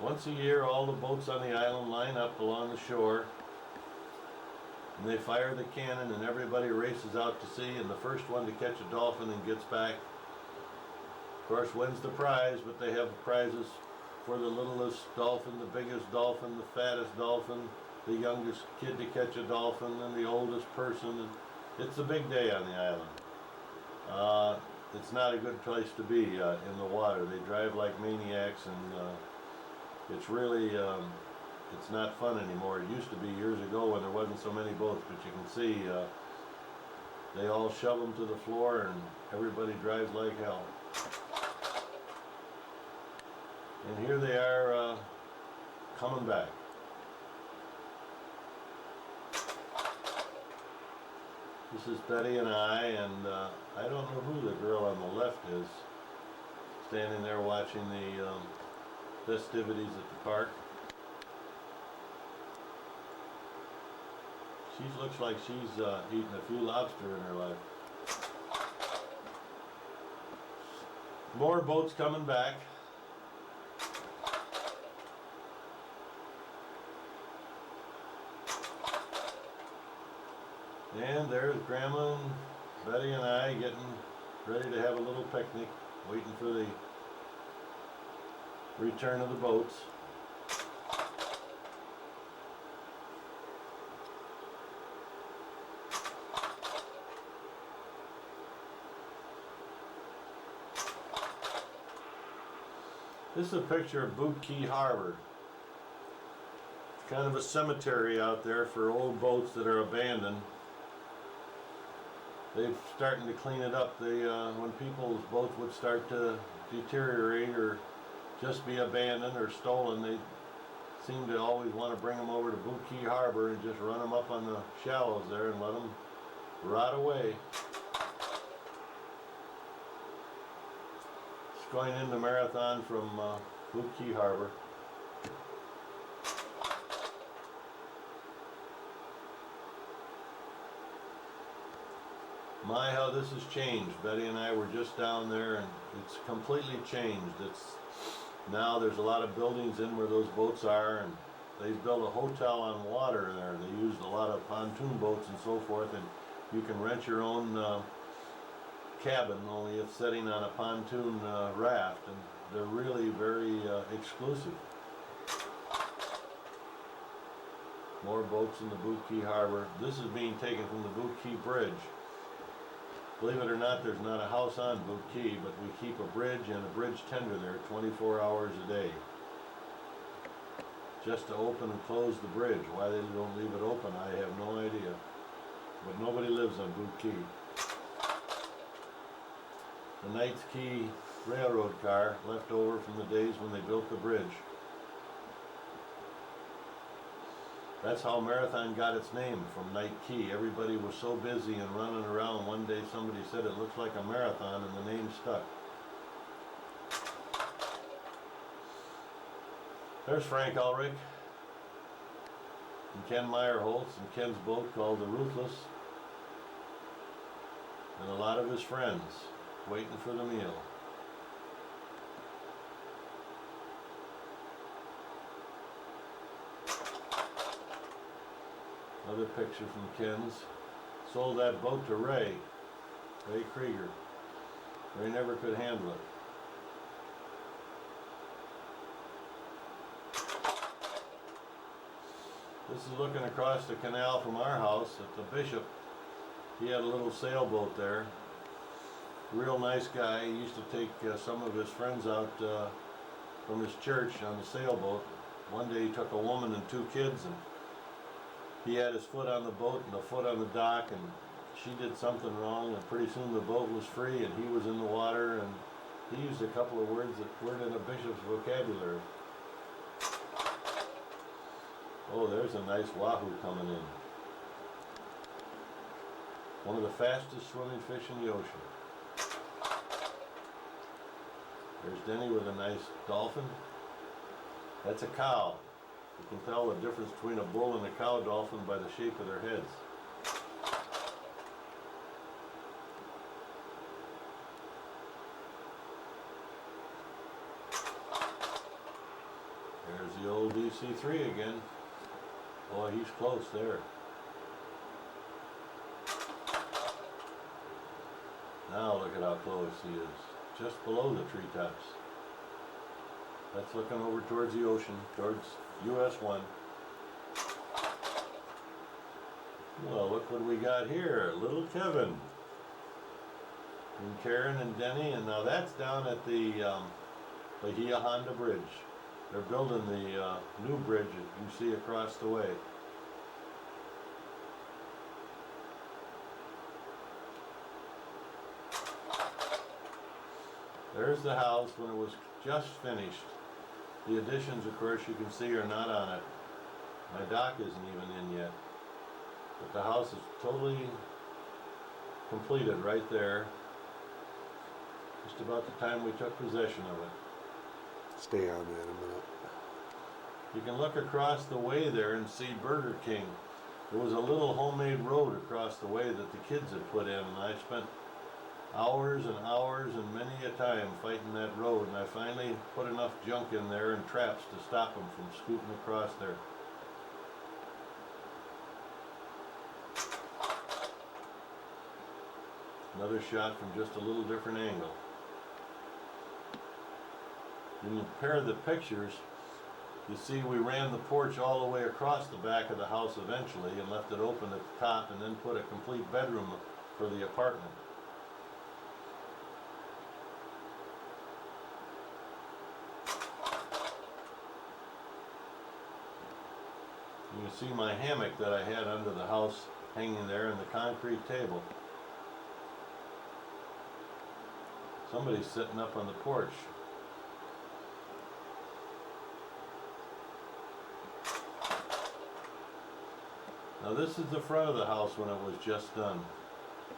Once a year, all the boats on the island line up along the shore, and they fire the cannon and everybody races out to sea, and the first one to catch a dolphin and gets back, of course, wins the prize. But they have prizes for the littlest dolphin, the biggest dolphin, the fattest dolphin, the youngest kid to catch a dolphin, and the oldest person. And it's a big day on the island. It's not a good place to be in the water. They drive like maniacs, and it's really, it's not fun anymore. It used to be years ago when there wasn't so many boats, but you can see they all shove them to the floor and everybody drives like hell. And here they are coming back. This is Betty and I, and I don't know who the girl on the left is, standing there watching the festivities at the park. She looks like she's eaten a few lobster in her life. More boats coming back. And there's Grandma and Betty and I getting ready to have a little picnic, waiting for the return of the boats. This is a picture of Boot Key Harbor. It's kind of a cemetery out there for old boats that are abandoned. They're starting to clean it up. When people's boats would start to deteriorate or just be abandoned or stolen, they seem to always want to bring them over to Boot Key Harbor and just run them up on the shallows there and let them rot away. It's going into Marathon from Boot Key Harbor. My, how this has changed. Betty and I were just down there and it's completely changed. Now there's a lot of buildings in where those boats are, and they've built a hotel on water there. They used a lot of pontoon boats and so forth, and you can rent your own cabin, only it's sitting on a pontoon raft, and they're really very exclusive. More boats in the Boot Key Harbor. This is being taken from the Boot Key Bridge. Believe it or not, there's not a house on Boot Key, but we keep a bridge and a bridge tender there 24 hours a day. Just to open and close the bridge. Why they don't leave it open, I have no idea. But nobody lives on Boot Key. The Knights Key railroad car, left over from the days when they built the bridge. That's how Marathon got its name, from Night Key. Everybody was so busy and running around. One day somebody said it looks like a marathon, and the name stuck. There's Frank Ulrich and Ken Meyerholtz and Ken's boat called the Ruthless, and a lot of his friends waiting for the meal. Another picture from Ken's. Sold that boat to Ray Krieger. Ray never could handle it. This is looking across the canal from our house at the Bishop. He had a little sailboat there. Real nice guy. He used to take some of his friends out from his church on the sailboat. One day he took a woman and 2 kids, and he had his foot on the boat and a foot on the dock, and she did something wrong, and pretty soon the boat was free and he was in the water, and he used a couple of words that weren't in a bishop's vocabulary. Oh, there's a nice wahoo coming in. One of the fastest swimming fish in the ocean. There's Denny with a nice dolphin. That's a cow. You can tell the difference between a bull and a cow dolphin by the shape of their heads. There's the old DC-3 again. Boy, he's close there. Now look at how close he is. Just below the treetops. That's looking over towards the ocean, towards US 1. Well, look what we got here. Little Kevin. And Karen and Denny, and now that's down at the Bahia Honda Bridge. They're building the new bridge that you see across the way. There's the house when it was just finished. The additions, of course, you can see are not on it. My dock isn't even in yet. But the house is totally completed right there. Just about the time we took possession of it. Stay on that a minute. You can look across the way there and see Burger King. There was a little homemade road across the way that the kids had put in, and I spent hours and hours and many a time fighting that road, and I finally put enough junk in there and traps to stop them from scooting across there. Another shot from just a little different angle. When you pair the pictures, you see we ran the porch all the way across the back of the house eventually and left it open at the top and then put a complete bedroom for the apartment. You can see my hammock that I had under the house hanging there and the concrete table. Somebody's sitting up on the porch. Now this is the front of the house when it was just done.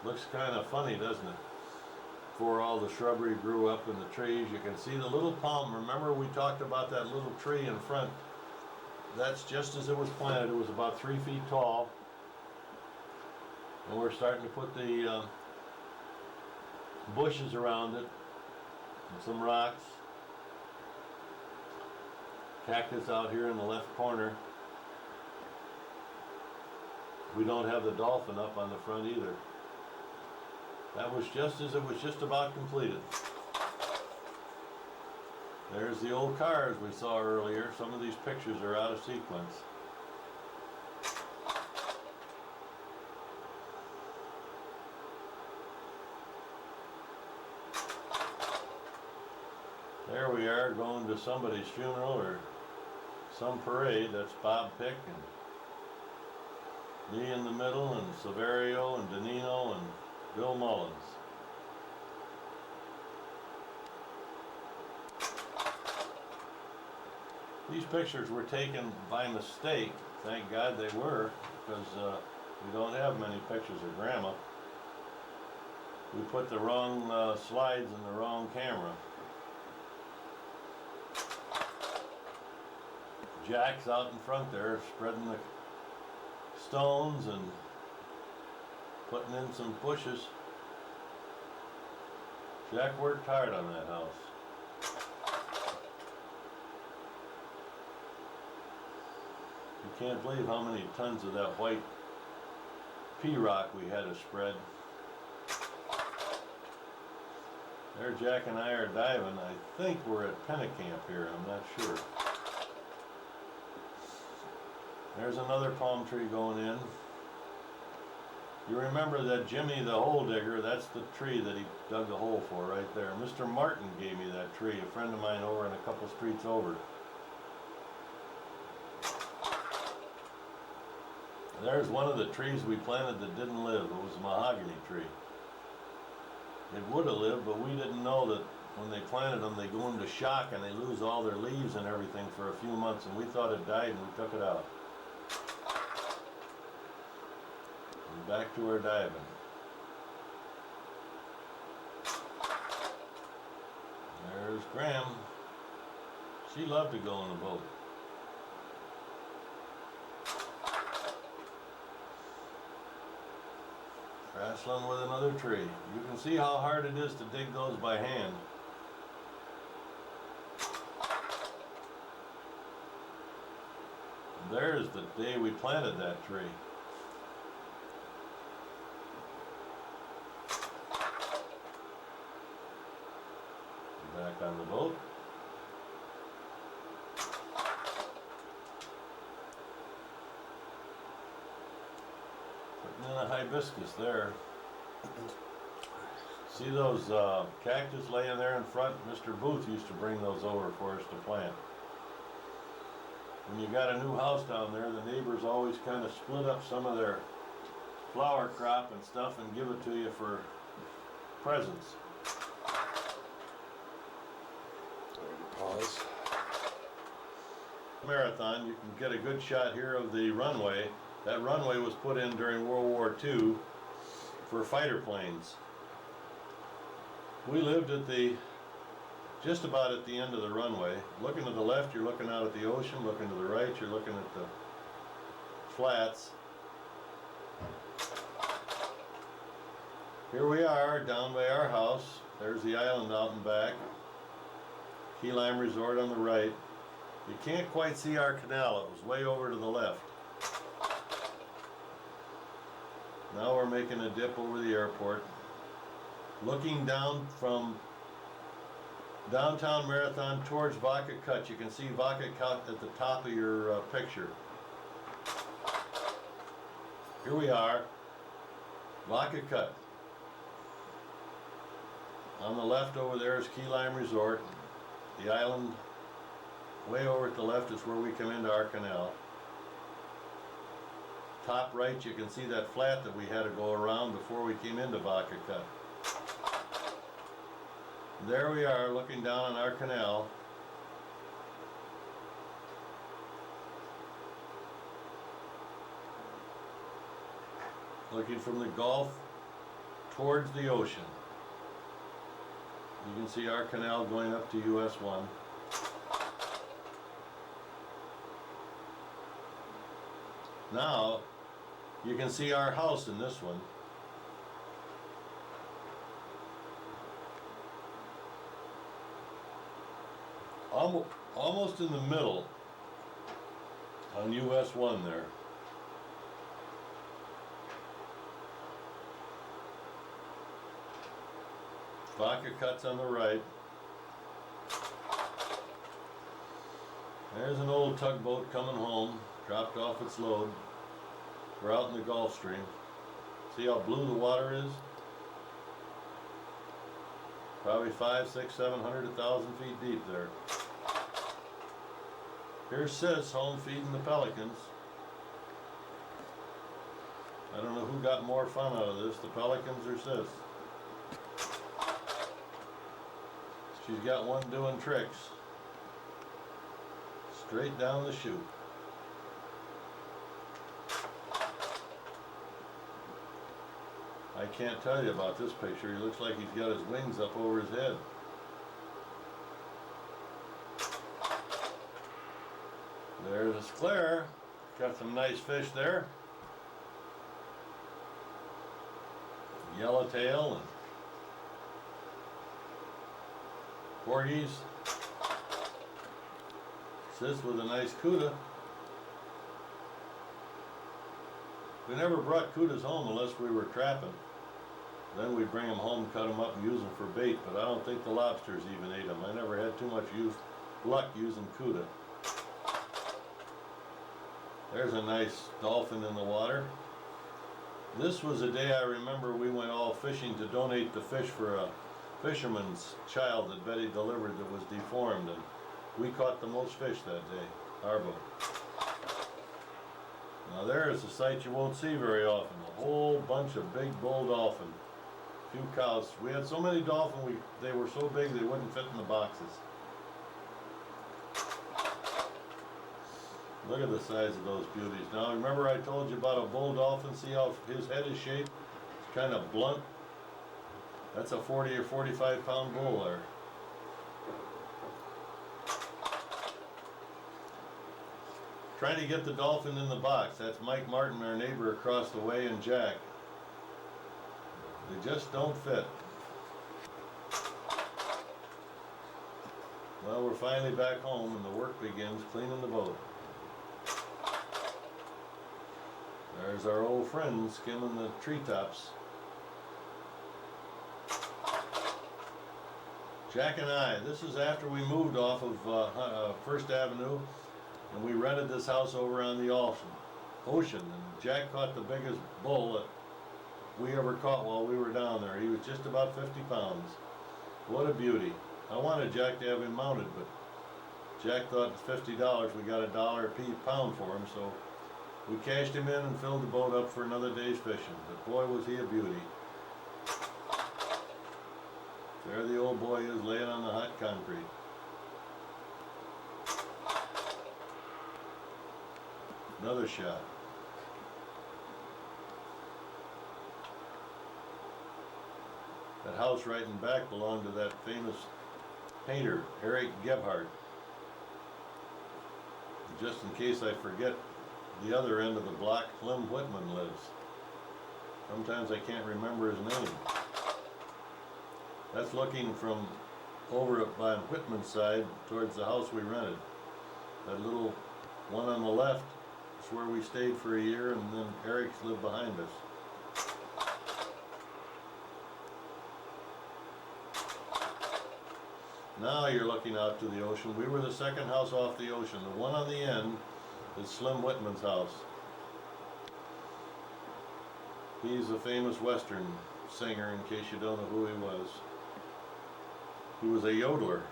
Looks kind of funny, doesn't it? Before all the shrubbery grew up and the trees, you can see the little palm. Remember we talked about that little tree in front? That's just as it was planted. It was about 3 feet tall. And we're starting to put the bushes around it and some rocks. Cactus out here in the left corner. We don't have the dolphin up on the front either. That was just as it was just about completed. There's the old cars we saw earlier. Some of these pictures are out of sequence. There we are going to somebody's funeral or some parade. That's Bob Pick and me in the middle and Severio and Danino and Bill Mullins. These pictures were taken by mistake. Thank God they were, because we don't have many pictures of Grandma. We put the wrong slides in the wrong camera. Jack's out in front there spreading the stones and putting in some bushes. Jack worked hard on that house. You can't believe how many tons of that white pea rock we had to spread. There Jack and I are diving. I think we're at Pennicamp here, I'm not sure. There's another palm tree going in. You remember that Jimmy the hole digger, that's the tree that he dug the hole for right there. Mr. Martin gave me that tree, a friend of mine over in a couple streets over. There's one of the trees we planted that didn't live. It was a mahogany tree. It would have lived, but we didn't know that when they planted them, they go into shock and they lose all their leaves and everything for a few months, and we thought it died and we took it out. And back to our diving. There's Graham. She loved to go on a boat. Wrestling with another tree. You can see how hard it is to dig those by hand. There's the day we planted that tree. Back on the boat. Putting in a hibiscus there. See those cactus laying there in front? Mr. Booth used to bring those over for us to plant. When you got a new house down there, the neighbors always kind of split up some of their flower crop and stuff and give it to you for presents. Pause. Marathon, you can get a good shot here of the runway. That runway was put in during World War II for fighter planes. We lived at just about at the end of the runway. Looking to the left, you're looking out at the ocean. Looking to the right, you're looking at the flats. Here we are, down by our house. There's the island out and back. Key Lime Resort on the right. You can't quite see our canal. It was way over to the left. Now we're making a dip over the airport. Looking down from Downtown Marathon towards Vaca Cut. You can see Vaca Cut at the top of your picture. Here we are, Vaca Cut. On the left over there is Key Lime Resort. The island way over at the left is where we come into our canal. Top right, you can see that flat that we had to go around before we came into Vaca Cut. There we are, looking down on our canal. Looking from the Gulf towards the ocean. You can see our canal going up to US 1. Now, you can see our house in this one. Almost in the middle on US 1 there. Vaca Cut's on the right. There's an old tugboat coming home, dropped off its load. We're out in the Gulf Stream. See how blue the water is? Probably 500, 600, 700, 1,000 feet deep there. Here's Sis home feeding the pelicans. I don't know who got more fun out of this, the pelicans or Sis. She's got one doing tricks. Straight down the chute. I can't tell you about this picture. He looks like he's got his wings up over his head. There's a sclare. Got some nice fish there. Yellowtail and porgies. Sis with a nice cuda. We never brought cudas home unless we were trapping. Then we'd bring them home, cut them up, and use them for bait, but I don't think the lobsters even ate them. I never had too much luck using cuda. There's a nice dolphin in the water. This was a day I remember we went all fishing to donate the fish for a fisherman's child that Betty delivered that was deformed, and we caught the most fish that day, our boat. Now there is a sight you won't see very often, a whole bunch of big bull dolphin, a few cows. We had so many dolphin, they were so big they wouldn't fit in the boxes. Look at the size of those beauties. Now remember I told you about a bull dolphin, see how his head is shaped? It's kind of blunt. That's a 40 or 45 pound bull there. Trying to get the dolphin in the box. That's Mike Martin, our neighbor across the way, and Jack. They just don't fit. Well, we're finally back home and the work begins cleaning the boat. There's our old friend skimming the treetops. Jack and I, this is after we moved off of First Avenue, and we rented this house over on the ocean, and Jack caught the biggest bull that we ever caught while we were down there. He was just about 50 pounds. What a beauty. I wanted Jack to have him mounted, but Jack thought it's $50, we got $1 a pound for him, so we cashed him in and filled the boat up for another day's fishing. But boy, was he a beauty. There the old boy is laying on the hot concrete. Another shot. That house right in back belonged to that famous painter, Eric Gebhardt. Just in case I forget, the other end of the block, Clem Whitman lives. Sometimes I can't remember his name. That's looking from over by Whitman's side towards the house we rented. That little one on the left is where we stayed for a year, and then Eric's lived behind us. Now you're looking out to the ocean. We were the second house off the ocean. The one on the end is Slim Whitman's house. He's a famous Western singer, in case you don't know who he was. He was a yodeler.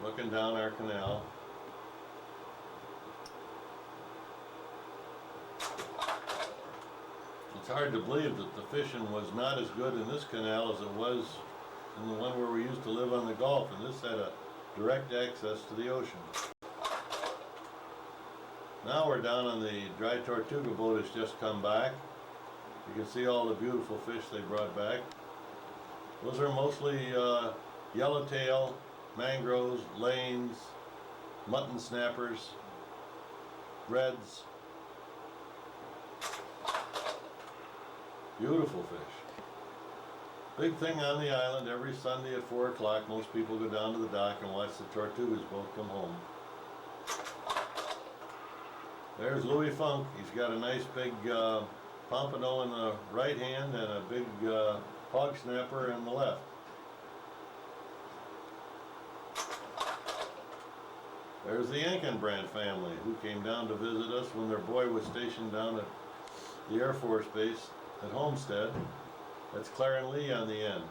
Looking down our canal. It's hard to believe that the fishing was not as good in this canal as it was in the one where we used to live on the Gulf, and this had a direct access to the ocean. Now we're down on the dry Tortuga boat has just come back. You can see all the beautiful fish they brought back. Those are mostly yellowtail, mangroves, lanes, mutton snappers, reds. Beautiful fish. Big thing on the island, every Sunday at 4 o'clock, most people go down to the dock and watch the Tortugas boat come home. There's Louis Funk. He's got a nice big pompano in the right hand and a big hog snapper in the left. There's the Ankenbrand family who came down to visit us when their boy was stationed down at the Air Force Base at Homestead. That's Claire and Lee on the end.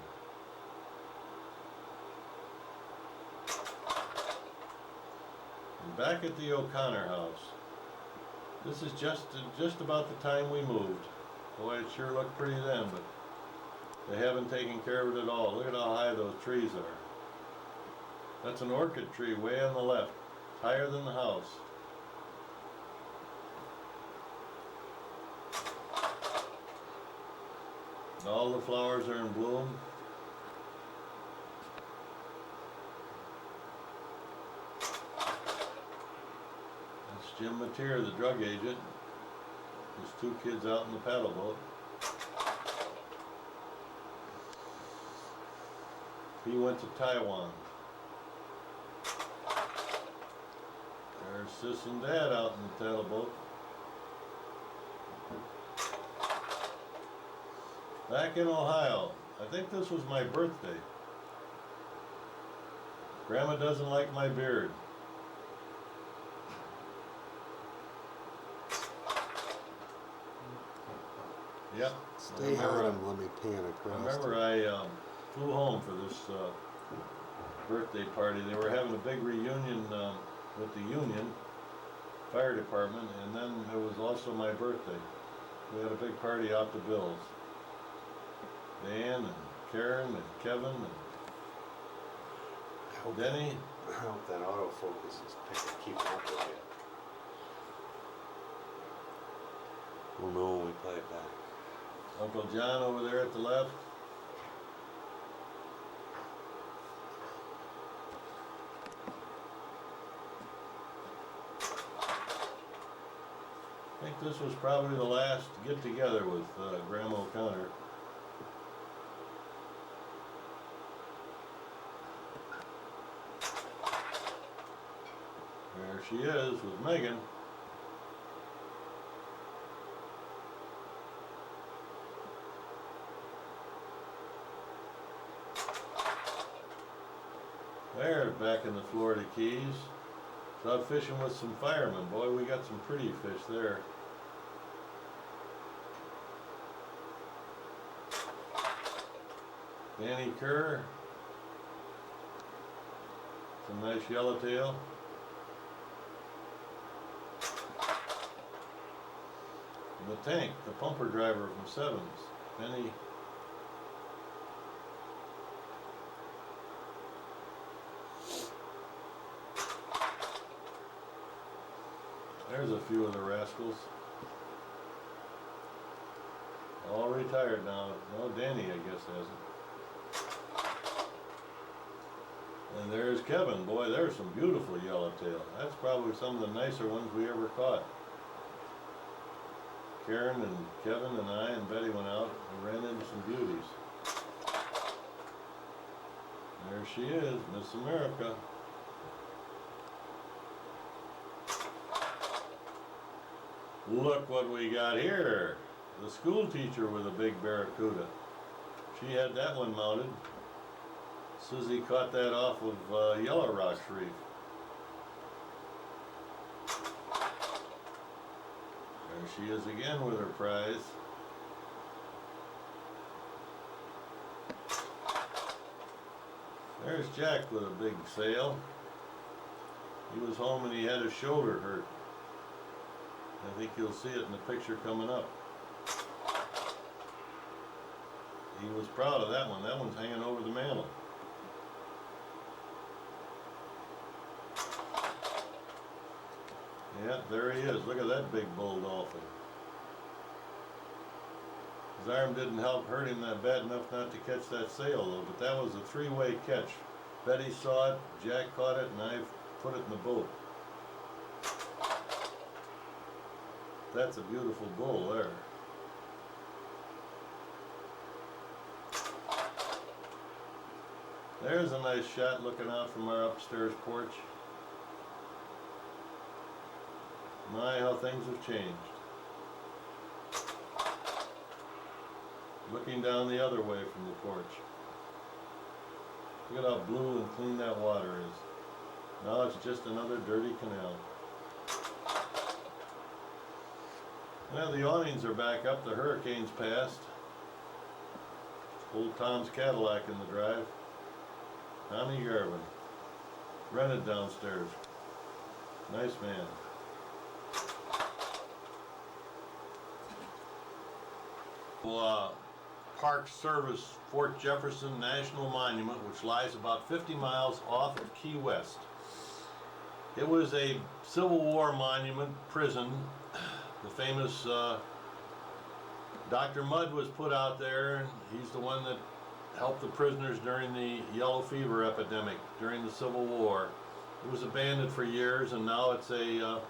And back at the O'Connor house. This is just about the time we moved. Boy, it sure looked pretty then, but they haven't taken care of it at all. Look at how high those trees are. That's an orchid tree way on the left, higher than the house. And all the flowers are in bloom. That's Jim Mateer, the drug agent. His 2 kids out in the paddle boat. He went to Taiwan. There's Sis and Dad out in the paddle boat. Back in Ohio, I think this was my birthday. Grandma doesn't like my beard. Yep. Stay hot and let me pan I across. remember I flew home for this birthday party. They were having a big reunion with the Union Fire Department, and then it was also my birthday. We had a big party out to Bill's. Dan and Karen and Kevin and Denny. I hope that autofocus is keeping up with you. We'll know when we play it back. Uncle John over there at the left. I think this was probably the last get together with Grandma O'Connor. There she is with Megan. There, back in the Florida Keys. So out fishing with some firemen. Boy, we got some pretty fish there. Danny Kerr. Some nice yellowtail. And the tank, the pumper driver from Sevens. Benny. There's a few of the rascals. All retired now. No, Danny, I guess, hasn't. And there's Kevin. Boy, there's some beautiful yellowtail. That's probably some of the nicer ones we ever caught. Karen and Kevin and I and Betty went out and ran into some beauties. There she is, Miss America. Look what we got here. The school teacher with a big barracuda. She had that one mounted. Susie caught that off of Yellow Rocks Reef. There she is again with her prize. There's Jack with a big sail. He was home and he had his shoulder hurt. I think you'll see it in the picture coming up. He was proud of that one. That one's hanging over the mantle. Yeah, there he is. Look at that big bull dolphin. His arm didn't hurt him that bad enough not to catch that sail though, but that was a three-way catch. Betty saw it, Jack caught it, and I put it in the boat. That's a beautiful bull there. There's a nice shot looking out from our upstairs porch. My, how things have changed. Looking down the other way from the porch. Look at how blue and clean that water is. Now it's just another dirty canal. Well, the awnings are back up. The hurricane's passed. Old Tom's Cadillac in the drive. Tommy Garvin. Rented downstairs. Nice man. Park Service Fort Jefferson National Monument, which lies about 50 miles off of Key West. It was a Civil War monument prison. The famous Dr. Mudd was put out there, and he's the one that helped the prisoners during the yellow fever epidemic during the Civil War. It was abandoned for years, and now it's a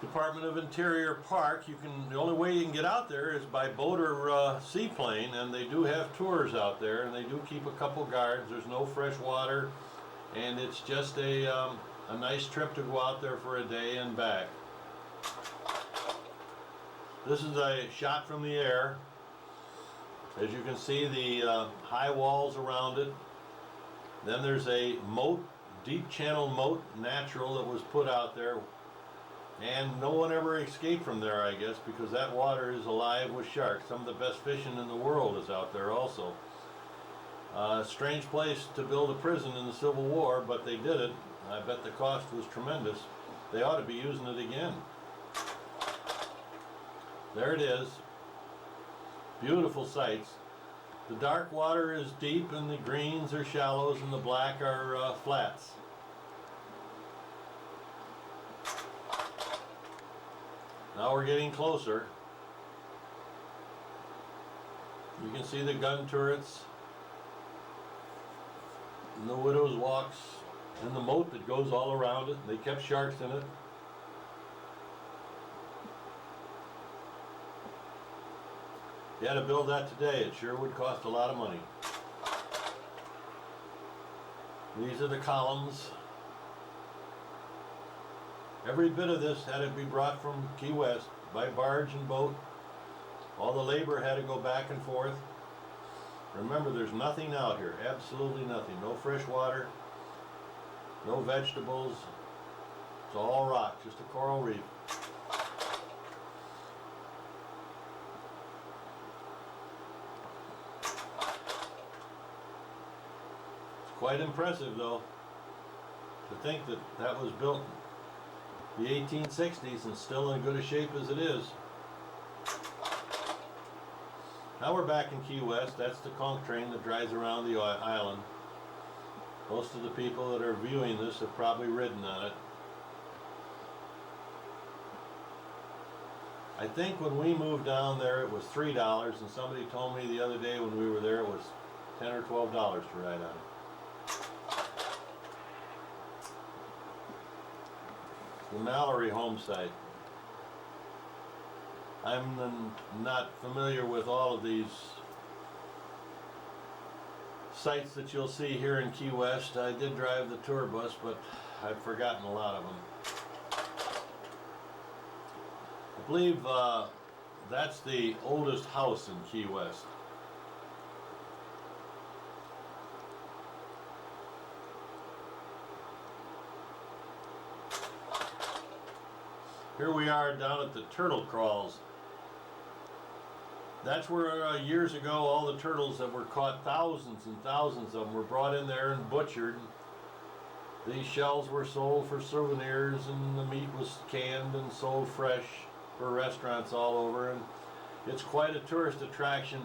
Department of Interior park. The only way you can get out there is by boat or seaplane, and they do have tours out there, and they do keep a couple guards. There's no fresh water, and it's just a nice trip to go out there for a day and back. This is a shot from the air. As you can see, the high walls around it. Then there's a moat, deep channel moat, natural, that was put out there. And no one ever escaped from there, I guess, because that water is alive with sharks. Some of the best fishing in the world is out there also. Strange place to build a prison in the Civil War, but they did it. I bet the cost was tremendous. They ought to be using it again. There it is. Beautiful sights. The dark water is deep, and the greens are shallows, and the black are flats. Now we're getting closer. You can see the gun turrets, and the Widow's Walks, and the moat that goes all around it. They kept sharks in it. If you had to build that today, it sure would cost a lot of money. These are the columns. Every bit of this had to be brought from Key West by barge and boat. All the labor had to go back and forth. Remember, there's nothing out here, absolutely nothing. No fresh water, no vegetables. It's all rock, just a coral reef. It's quite impressive, though, to think that that was built the 1860s and still in good a shape as it is. Now we're back in Key West. That's the conch train that drives around the island. Most of the people that are viewing this have probably ridden on it. I think when we moved down there it was $3, and somebody told me the other day when we were there it was $10 or $12 to ride on it. The Mallory home site. I'm not familiar with all of these sites that you'll see here in Key West. I did drive the tour bus, but I've forgotten a lot of them. I believe that's the oldest house in Key West. Here we are down at the turtle crawls. That's where years ago all the turtles that were caught, thousands and thousands of them, were brought in there and butchered. These shells were sold for souvenirs, and the meat was canned and sold fresh for restaurants all over. And it's quite a tourist attraction.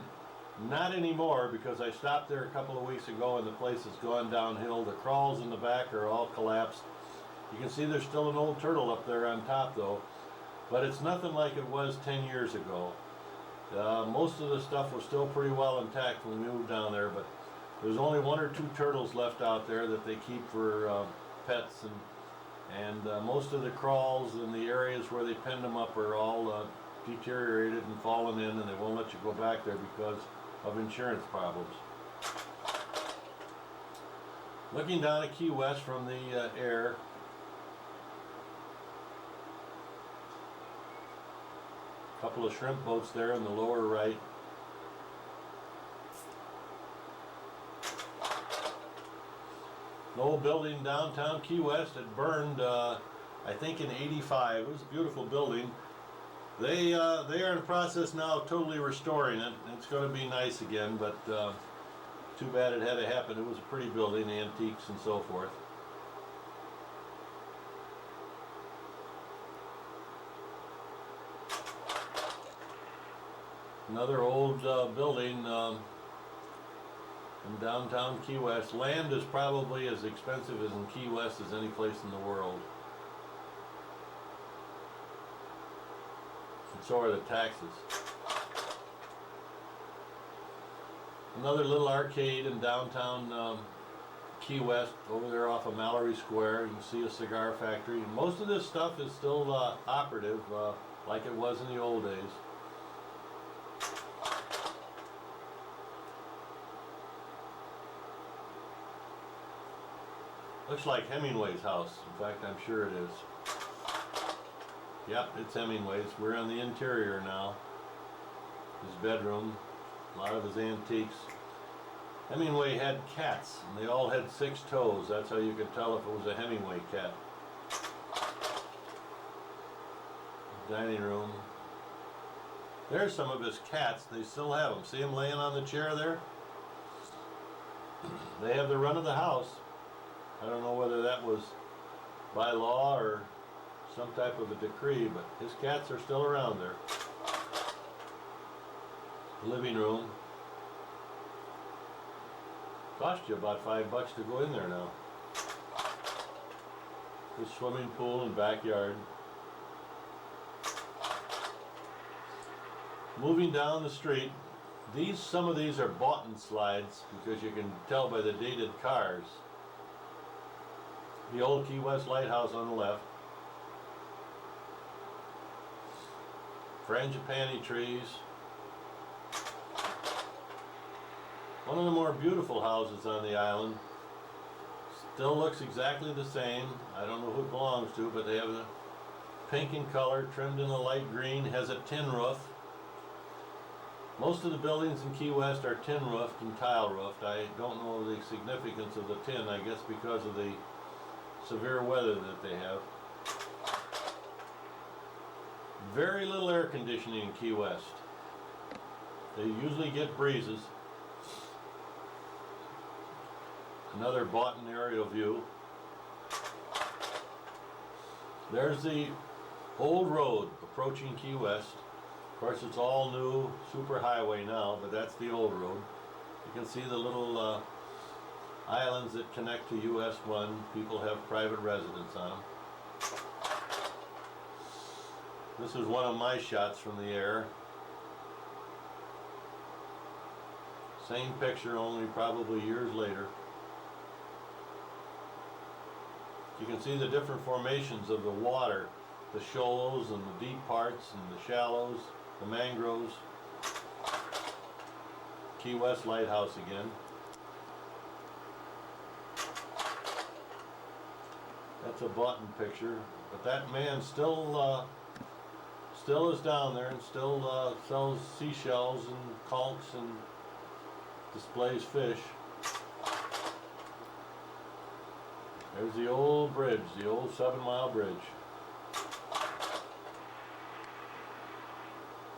Not anymore, because I stopped there a couple of weeks ago and the place has gone downhill. The crawls in the back are all collapsed. You can see there's still an old turtle up there on top though, but it's nothing like it was 10 years ago. Most of the stuff was still pretty well intact when we moved down there, but there's only 1 or 2 turtles left out there that they keep for pets, and most of the crawls and the areas where they penned them up are all deteriorated and fallen in, and they won't let you go back there because of insurance problems. Looking down at Key West from the air, a couple of shrimp boats there in the lower right. An old building downtown Key West. It burned, I think, in '85. It was a beautiful building. They are in the process now of totally restoring it. It's going to be nice again, but too bad it had to happen. It was a pretty building, antiques and so forth. Another old building in downtown Key West. Land is probably as expensive as in Key West as any place in the world. And so are the taxes. Another little arcade in downtown Key West, over there off of Mallory Square. You can see a cigar factory. And most of this stuff is still operative, like it was in the old days. Looks like Hemingway's house. In fact, I'm sure it is. Yep, it's Hemingway's. We're on the interior now. His bedroom, a lot of his antiques. Hemingway had cats, and they all had 6 toes. That's how you could tell if it was a Hemingway cat. Dining room. There's some of his cats. They still have them. See them laying on the chair there? They have the run of the house. I don't know whether that was by law or some type of a decree, but his cats are still around there. Living room. Cost you about $5 to go in there now. His swimming pool and backyard. Moving down the street, some of these are bought-in slides because you can tell by the dated cars. The old Key West Lighthouse on the left. Frangipani trees. One of the more beautiful houses on the island. Still looks exactly the same. I don't know who it belongs to, but they have a pink in color, trimmed in a light green, has a tin roof. Most of the buildings in Key West are tin roofed and tile roofed. I don't know the significance of the tin, I guess because of the severe weather that they have. Very little air conditioning in Key West. They usually get breezes. Another bought-in aerial view. There's the old road approaching Key West. Of course, it's all new super highway now, but that's the old road. You can see the little islands that connect to US 1. People have private residence on them. This is one of my shots from the air. Same picture, only probably years later. You can see the different formations of the water, the shoals and the deep parts and the shallows, the mangroves. Key West Lighthouse again. That's a button picture, but that man still is down there and still sells seashells and conchs and displays fish. There's the old bridge, the old 7-mile bridge.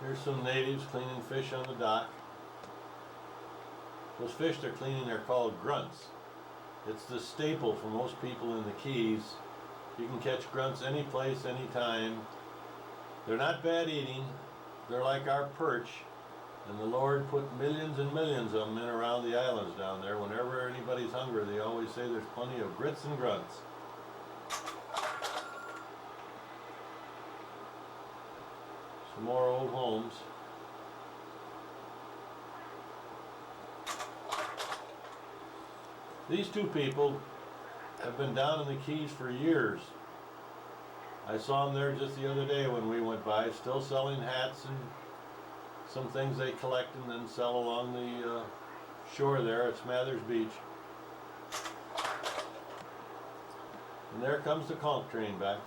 Here's some natives cleaning fish on the dock. Those fish they're cleaning are called grunts. It's the staple for most people in the Keys. You can catch grunts any place, anytime. They're not bad eating. They're like our perch. And the Lord put millions and millions of them in around the islands down there. Whenever anybody's hungry, they always say there's plenty of grits and grunts. Some more old homes. These two people have been down in the Keys for years. I saw them there just the other day when we went by, still selling hats and some things they collect and then sell along the shore there at Smathers Beach. And there comes the conch train back.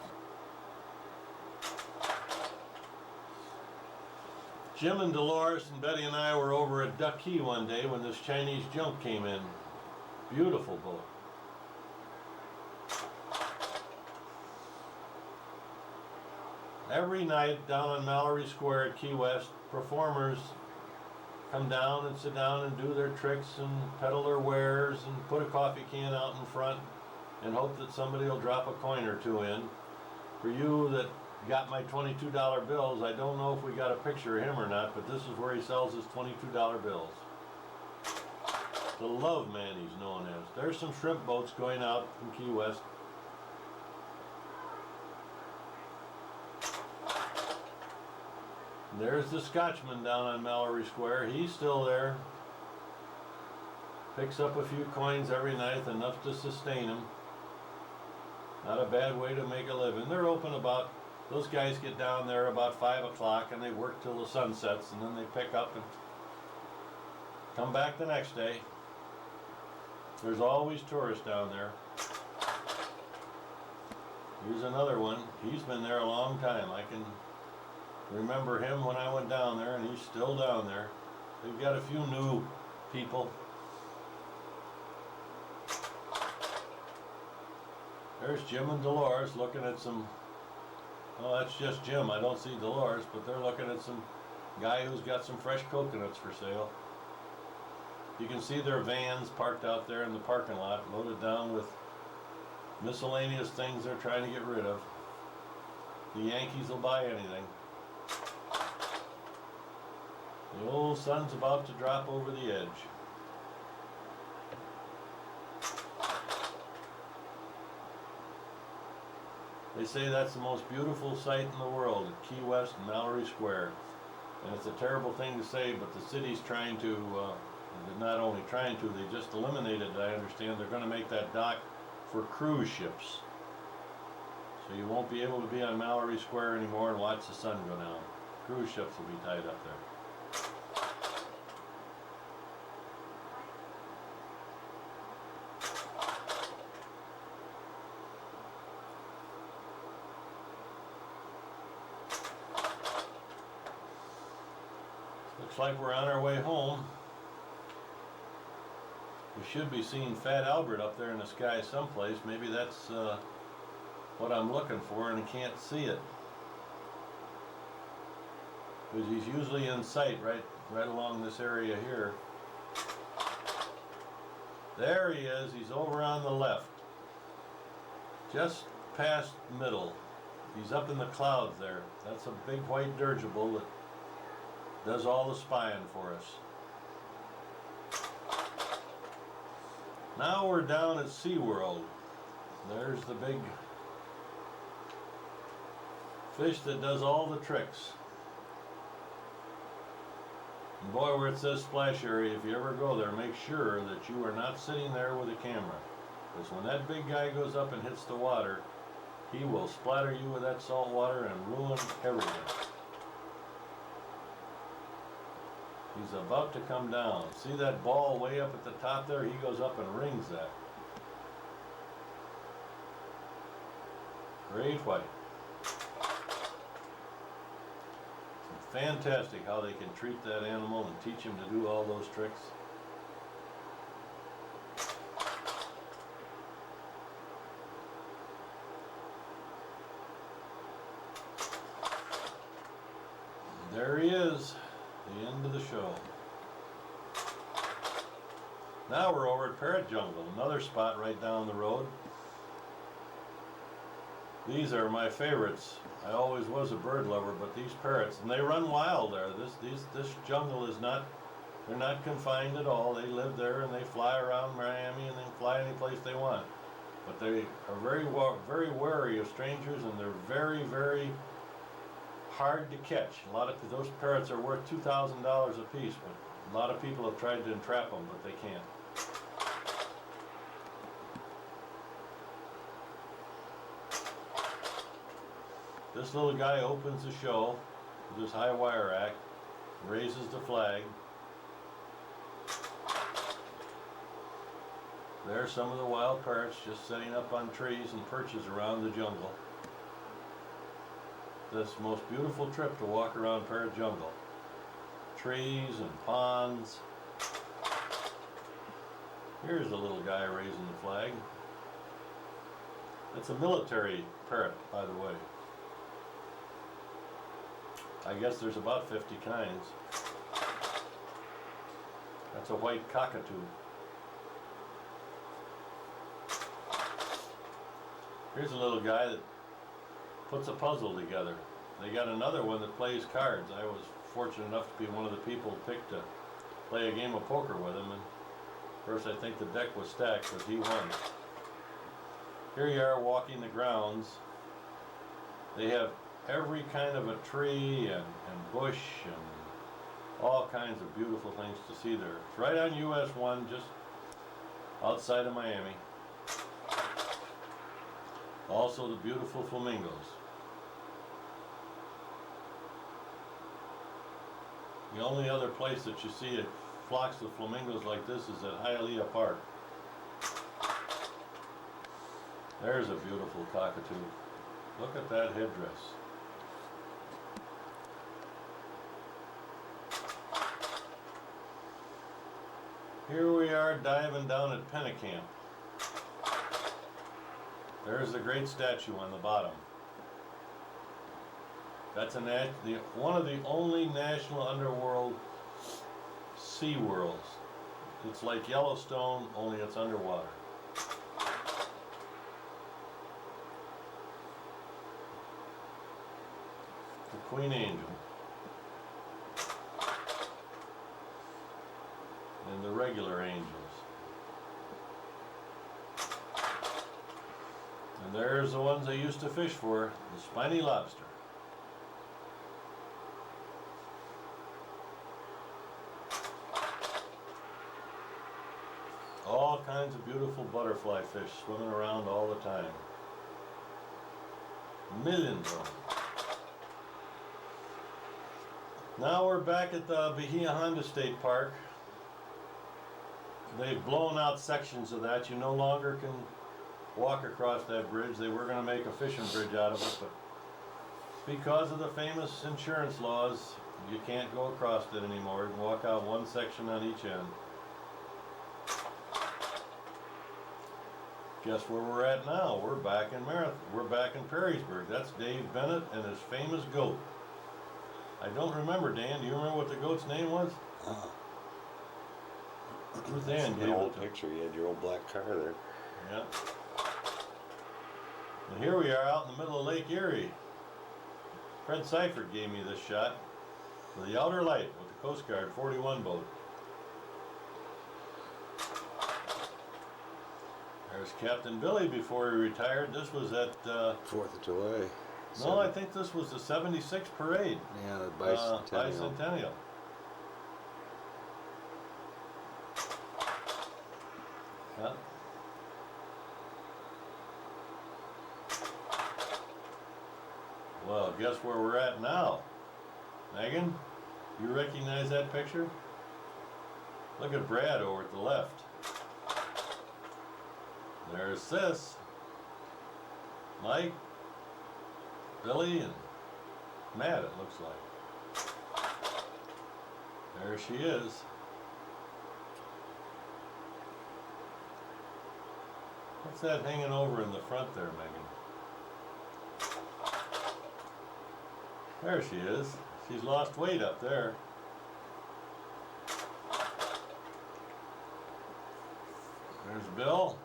Jim and Dolores and Betty and I were over at Duck Key one day when this Chinese junk came in. Beautiful boat. Every night down on Mallory Square at Key West, performers come down and sit down and do their tricks and peddle their wares and put a coffee can out in front and hope that somebody will drop a coin or two in. For you that got my $22 bills, I don't know if we got a picture of him or not, but this is where he sells his $22 bills. The Love Man he's known as. There's some shrimp boats going out from Key West. And there's the Scotchman down on Mallory Square. He's still there. Picks up a few coins every night, enough to sustain him. Not a bad way to make a living. They're open about, those guys get down there about 5 o'clock and they work till the sun sets, and then they pick up and come back the next day. There's always tourists down there. Here's another one. He's been there a long time. I can remember him when I went down there, and he's still down there. They've got a few new people. There's Jim and Dolores looking at some, oh, that's just Jim. I don't see Dolores, but they're looking at some guy who's got some fresh coconuts for sale. You can see their vans parked out there in the parking lot, loaded down with miscellaneous things they're trying to get rid of. The Yankees will buy anything. The old sun's about to drop over the edge. They say that's the most beautiful sight in the world at Key West and Mallory Square. And it's a terrible thing to say, but the city's trying to, they're not only trying to, they just eliminated it, I understand. They're going to make that dock for cruise ships. So you won't be able to be on Mallory Square anymore and watch the sun go down. Cruise ships will be tied up there. Looks like we're on our way home. We should be seeing Fat Albert up there in the sky someplace. Maybe that's what I'm looking for, and I can't see it. Because he's usually in sight right along this area here. There he is. He's over on the left. Just past middle. He's up in the clouds there. That's a big white dirigible that does all the spying for us. Now we're down at SeaWorld. There's the big fish that does all the tricks. And boy, where it says splash area, if you ever go there, make sure that you are not sitting there with a camera. Because when that big guy goes up and hits the water, he will splatter you with that salt water and ruin everything. He's about to come down. See that ball way up at the top there? He goes up and rings that. Great white. It's fantastic how they can treat that animal and teach him to do all those tricks. There he is, the end of the show. Now we're over at Parrot Jungle, another spot right down the road. These are my favorites. I always was a bird lover, but these parrots, and they run wild there. This jungle is not, they're not confined at all. They live there and they fly around Miami and they fly any place they want. But they are very wary of strangers, and they're very, very hard to catch. A lot of those parrots are worth $2,000 a piece, but a lot of people have tried to entrap them, but they can't. This little guy opens the show with his high wire act, raises the flag. There's some of the wild parrots just setting up on trees and perches around the jungle. This most beautiful trip to walk around Parrot Jungle. Trees and ponds. Here's the little guy raising the flag. It's a military parrot, by the way. I guess there's about 50 kinds. That's a white cockatoo. Here's a little guy that puts a puzzle together. They got another one that plays cards. I was fortunate enough to be one of the people picked to play a game of poker with him. And first, I think the deck was stacked, but he won. Here you are walking the grounds. They have every kind of a tree and bush and all kinds of beautiful things to see there. It's right on US 1, just outside of Miami. Also the beautiful flamingos. The only other place that you see flocks of flamingos like this is at Hialeah Park. There's a beautiful cockatoo. Look at that headdress. Here we are diving down at Pennicamp. There's the great statue on the bottom. That's one of the only national underworld sea worlds. It's like Yellowstone, only it's underwater. The Queen Angel. And the regular angels. And there's the ones I used to fish for, the spiny lobster. All kinds of beautiful butterfly fish swimming around all the time. Millions of them. Now we're back at the Bahia Honda State Park. They've blown out sections of that. You no longer can walk across that bridge. They were going to make a fishing bridge out of it, but because of the famous insurance laws, you can't go across it anymore. You can walk out one section on each end. Guess where we're at now? We're back in Marathon. We're back in Perrysburg. That's Dave Bennett and his famous goat. I don't remember, Dan. Do you remember what the goat's name was? Dan gave an old it to picture. You had your old black car there. Yeah. And here we are out in the middle of Lake Erie. Fred Seifert gave me this shot with the outer light with the Coast Guard 41 boat. There's Captain Billy before he retired. This was at 4th of July. no, I think this was the 76th parade. Yeah, the bicentennial. Bicentennial. Yeah. Well, guess where we're at now? Megan, you recognize that picture? Look at Brad over at the left. There's Sis, Mike, Billy, and Matt, it looks like. There she is. What's that hanging over in the front there, Megan? There she is. She's lost weight up there. There's Bill.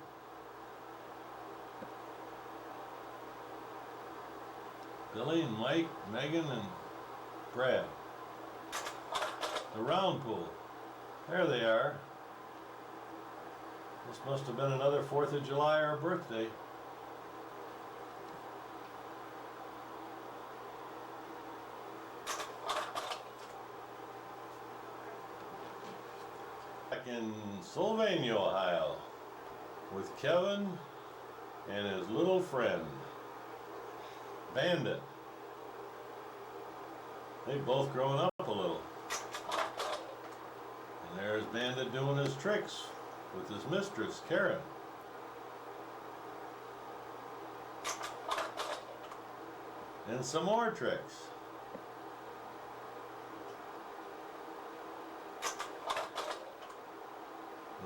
Billy and Mike, Megan and Brad. The round pool. There they are. This must have been another 4th of July or birthday. Back in Sylvania, Ohio, with Kevin and his little friend, Bandit. They've both grown up a little. And there's Bandit doing his tricks with his mistress, Karen. And some more tricks.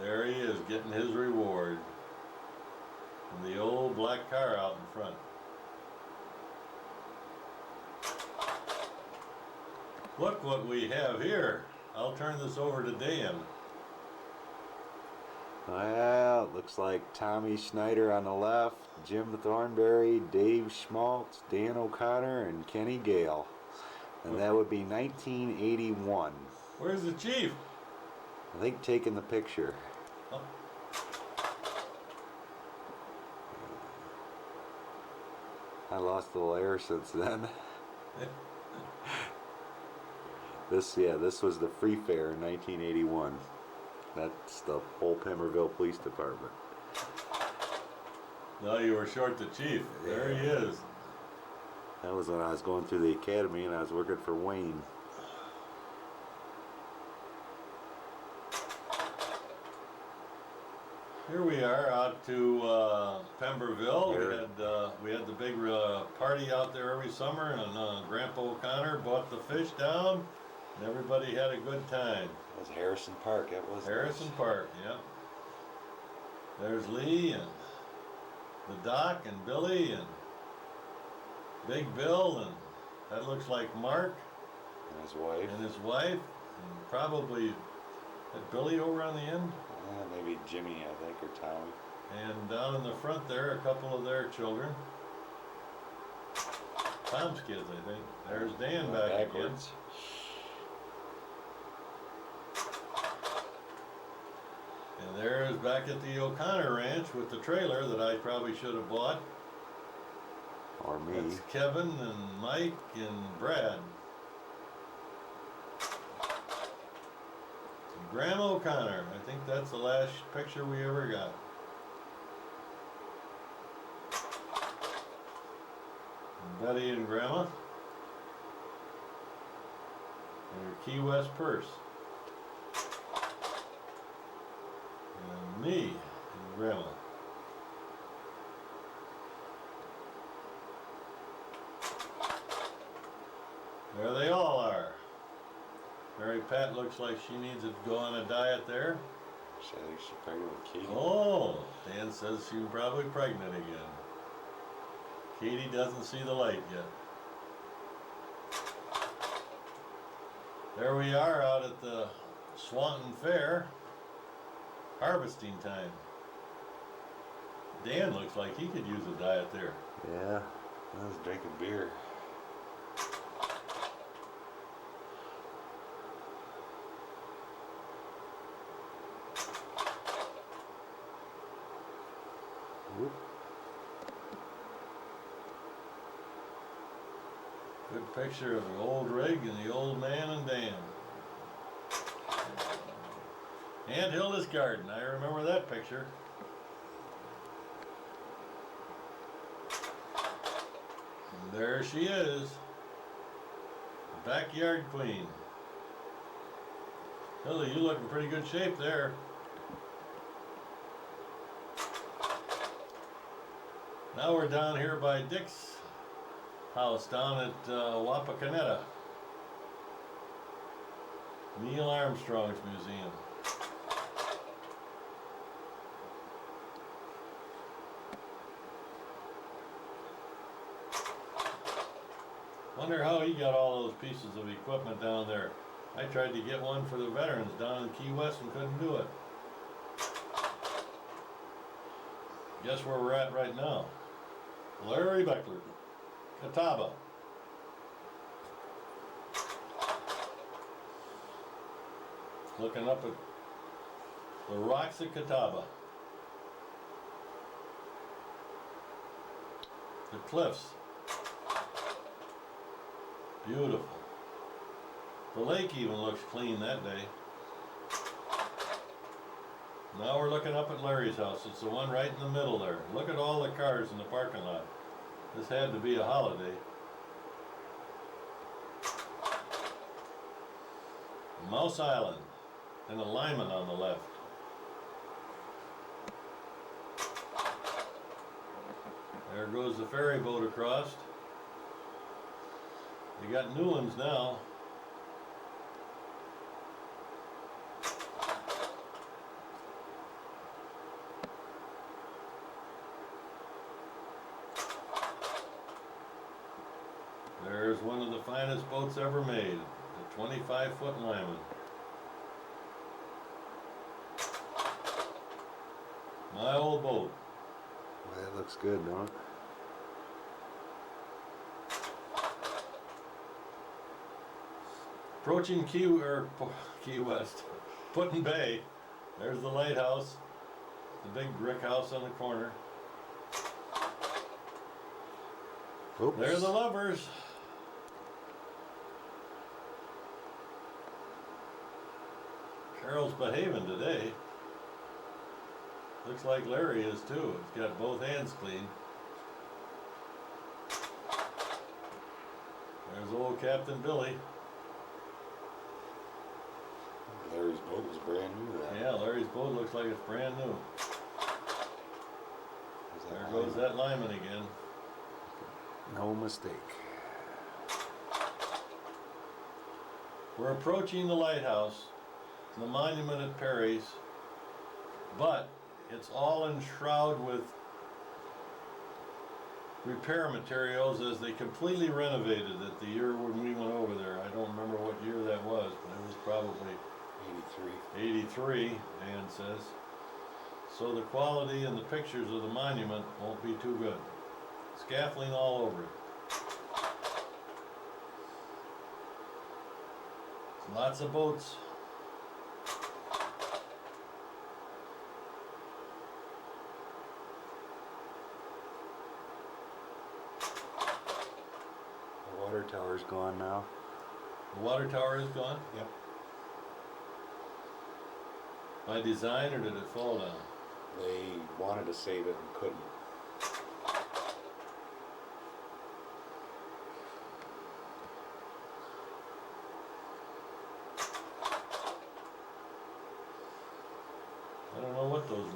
There he is, getting his reward. And the old black car out in front. Look what we have here. I'll turn this over to Dan. Well, it looks like Tommy Schneider on the left, Jim Thornberry, Dave Schmaltz, Dan O'Connor, and Kenny Gale. And that would be 1981. Where's the chief? I think taking the picture. Oh. I lost a little air since then. This was the Free Fair in 1981. That's the whole Pemberville Police Department. No, you were short the chief. There he is. That was when I was going through the academy and I was working for Wayne. Here we are out to Pemberville. We had the big party out there every summer, and Grandpa O'Connor brought the fish down, and everybody had a good time. That was Harrison Park. That was Harrison Park, yeah. There's Lee and the Doc and Billy and Big Bill, and that looks like Mark and his wife. And probably that Billy over on the end. Maybe Jimmy, I think, or Tommy. And down in the front there, a couple of their children. Tom's kids, I think. There's Dan backwards. And there's back at the O'Connor Ranch with the trailer that I probably should have bought. Or me. That's Kevin and Mike and Brad. Grandma O'Connor. I think that's the last picture we ever got. And Betty and Grandma. And her Key West purse. And me and Grandma. There they all are. Mary Pat looks like she needs to go on a diet there. I think she's pregnant with Katie. Oh, Dan says she's probably pregnant again. Katie doesn't see the light yet. There we are out at the Swanton Fair. Harvesting time. Dan looks like he could use a diet there. Yeah, I was drinking beer. Whoop. Good picture of the old rig and the old man and Dan. And Hilda's garden, I remember that picture. And there she is, the backyard queen. Hilda, you look in pretty good shape there. Now we're down here by Dick's house down at Wapakoneta. Neil Armstrong's museum. Wonder how he got all those pieces of equipment down there. I tried to get one for the veterans down in Key West and couldn't do it. Guess where we're at right now? Larry Beckler, Catawba. Looking up at the rocks of Catawba. The cliffs. Beautiful. The lake even looks clean that day. Now we're looking up at Larry's house. It's the one right in the middle there. Look at all the cars in the parking lot. This had to be a holiday. Mouse Island and a Lyman on the left. There goes the ferry boat across. They got new ones now. There's one of the finest boats ever made, the 25-foot Lyman. My old boat. Well, that looks good, don't it? Approaching Key West, Put-in Bay. There's the lighthouse, the big brick house on the corner. Oops. There's the lovers. Carol's behaving today. Looks like Larry is too. He's got both hands clean. There's old Captain Billy. Larry's boat was brand new then. Yeah, Larry's boat looks like it's brand new. There goes that Lyman again. No mistake. We're approaching the lighthouse, the monument at Perry's, but it's all enshrouded with repair materials as they completely renovated it the year when we went over there. I don't remember what year that was, but it was probably 83, Dan says. So the quality and the pictures of the monument won't be too good. Scaffolding all over it. Lots of boats. The water tower's gone now. The water tower is gone? Yep. By design, or did it fall down? They wanted to save it and couldn't. I don't know what those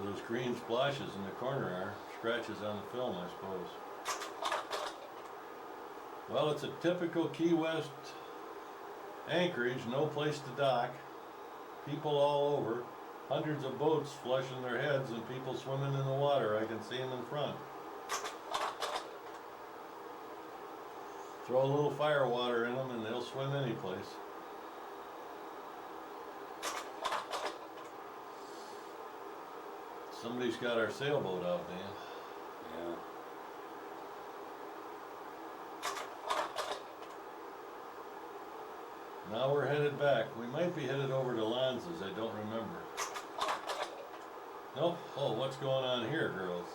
those green splashes in the corner are. Scratches on the film, I suppose. Well, it's a typical Key West anchorage, no place to dock. People all over. Hundreds of boats flushing their heads and people swimming in the water. I can see them in front. Throw a little fire water in them and they'll swim any place. Somebody's got our sailboat out, Dan. Yeah. Now we're headed back. We might be headed over to Lanza's, I don't remember. Nope. Oh, what's going on here, girls?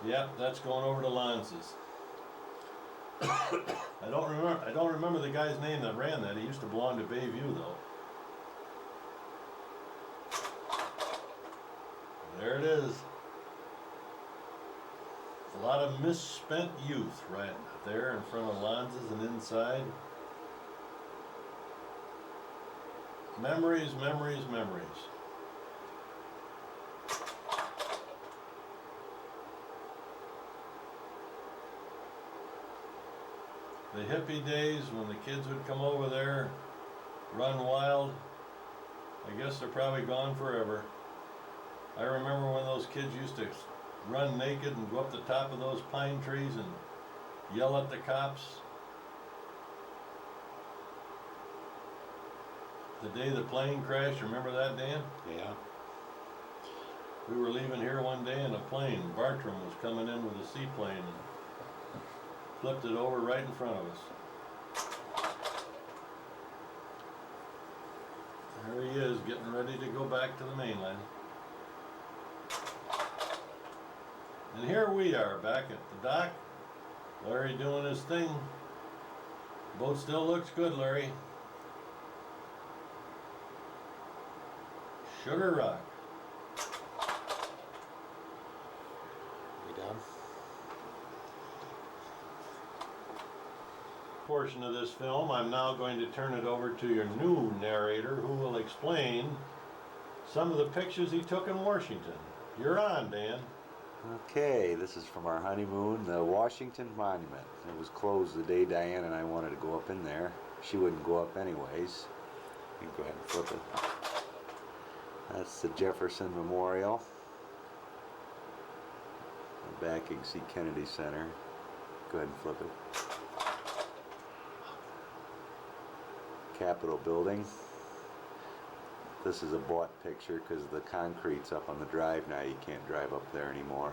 Yep, that's going over to Lanza's. I don't remember the guy's name that ran that. He used to belong to Bayview though. There it is. A lot of misspent youth right there in front of Lanza's and inside. Memories, memories, memories. The hippie days when the kids would come over there, run wild, I guess they're probably gone forever. I remember when those kids used to run naked and go up the top of those pine trees and yell at the cops. The day the plane crashed, remember that, Dan? Yeah. We were leaving here one day in a plane. Bartram was coming in with a seaplane and flipped it over right in front of us. There he is, getting ready to go back to the mainland. And here we are, back at the dock. Larry doing his thing. Boat still looks good, Larry. Sugar Rock. You done? Portion of this film, I'm now going to turn it over to your new narrator who will explain some of the pictures he took in Washington. You're on, Dan. Okay, this is from our honeymoon, the Washington Monument. It was closed the day Diane and I wanted to go up in there. She wouldn't go up anyways. You can go ahead and flip it. That's the Jefferson Memorial. And back you can see Kennedy Center. Go ahead and flip it. Capitol Building. This is a bought picture because the concrete's up on the drive now. You can't drive up there anymore.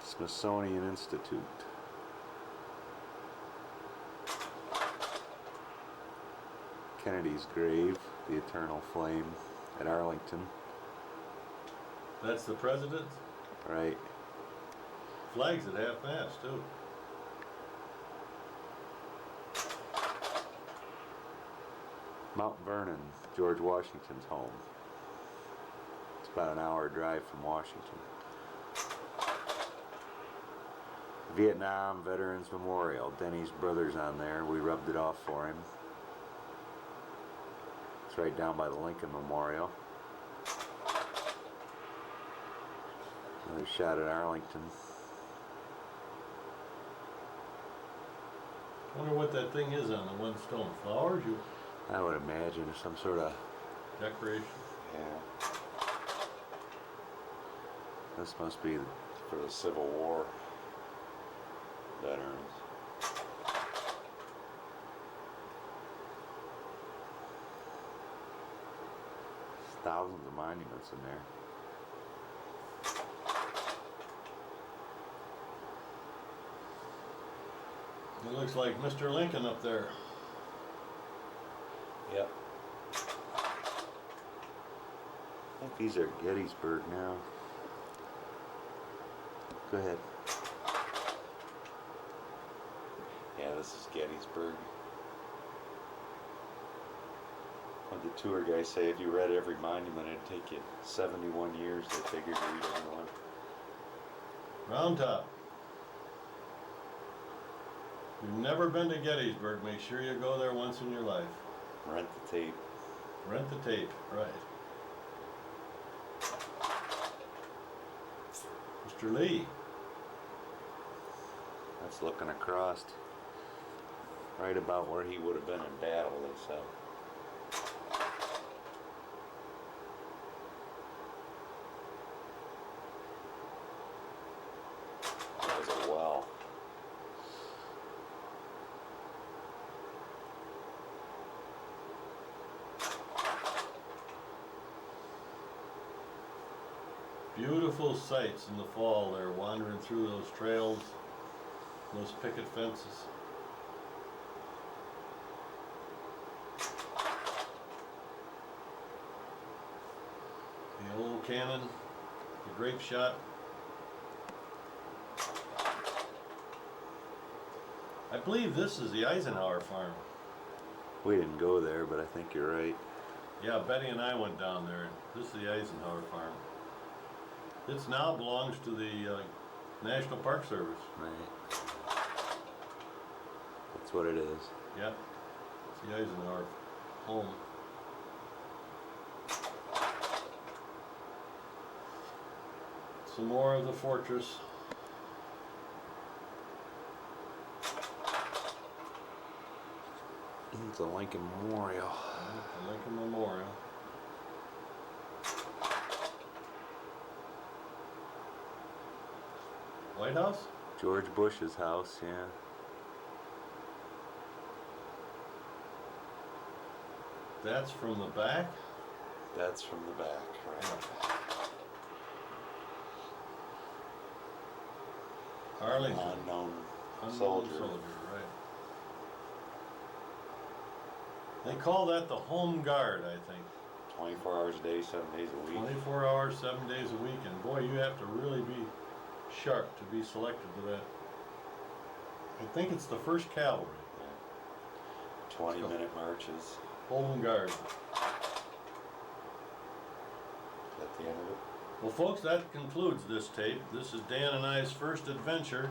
Smithsonian Institute. Kennedy's grave, the eternal flame at Arlington. That's the president. Right. Flags at half-mast, too. Mount Vernon, George Washington's home. It's about an hour drive from Washington. Vietnam Veterans Memorial. Denny's brother's on there. We rubbed it off for him. It's right down by the Lincoln Memorial. Another shot at Arlington. I wonder what that thing is on the one stone. Flowers? You I would imagine some sort of decoration? yeah. This must be for the Civil War veterans. There's thousands of monuments in there. It looks like Mr. Lincoln up there. Yep. I think these are Gettysburg now. Go ahead. Yeah, this is Gettysburg. What did the tour guy say? If you read every monument, it'd take you 71 years, they figured, to read every one. Round Top. If you've never been to Gettysburg, make sure you go there once in your life. Rent the tape. Rent the tape, right. Mr. Lee. That's looking across. Right about where he would have been in battle, they said. That was a well. Beautiful sights in the fall there, wandering through those trails, those picket fences. The old cannon, the grape shot. I believe this is the Eisenhower farm. We didn't go there, but I think you're right. Yeah, Betty and I went down there. This is the Eisenhower farm. This now belongs to the National Park Service. Right. That's what it is. Yep, it's the Eisenhower home. Some more of the fortress. It's a Lincoln Memorial. The Lincoln Memorial. White House? George Bush's house, yeah. That's from the back? That's from the back, right? Arlington. Unknown Unknown soldier. right. They call that the Home Guard, I think. 24 hours a day, 7 days a week. 24 hours, 7 days a week, and boy, you have to really be sharp to be selected to that. I think it's the 1st Cavalry. Yeah. 20-minute marches. Home Guard. Is that the end of it? Well, folks, that concludes this tape. This is Dan and I's first adventure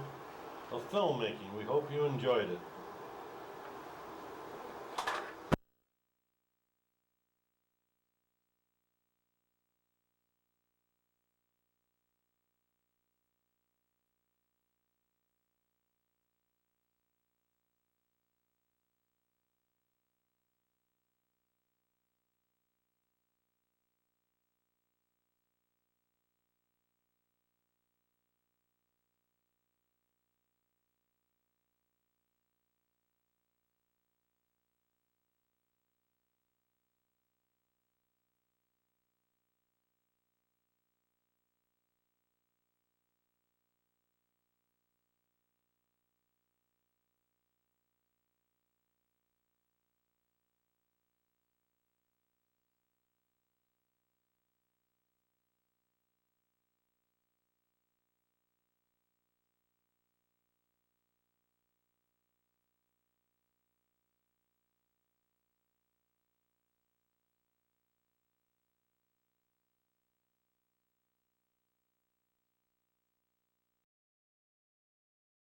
of filmmaking. We hope you enjoyed it.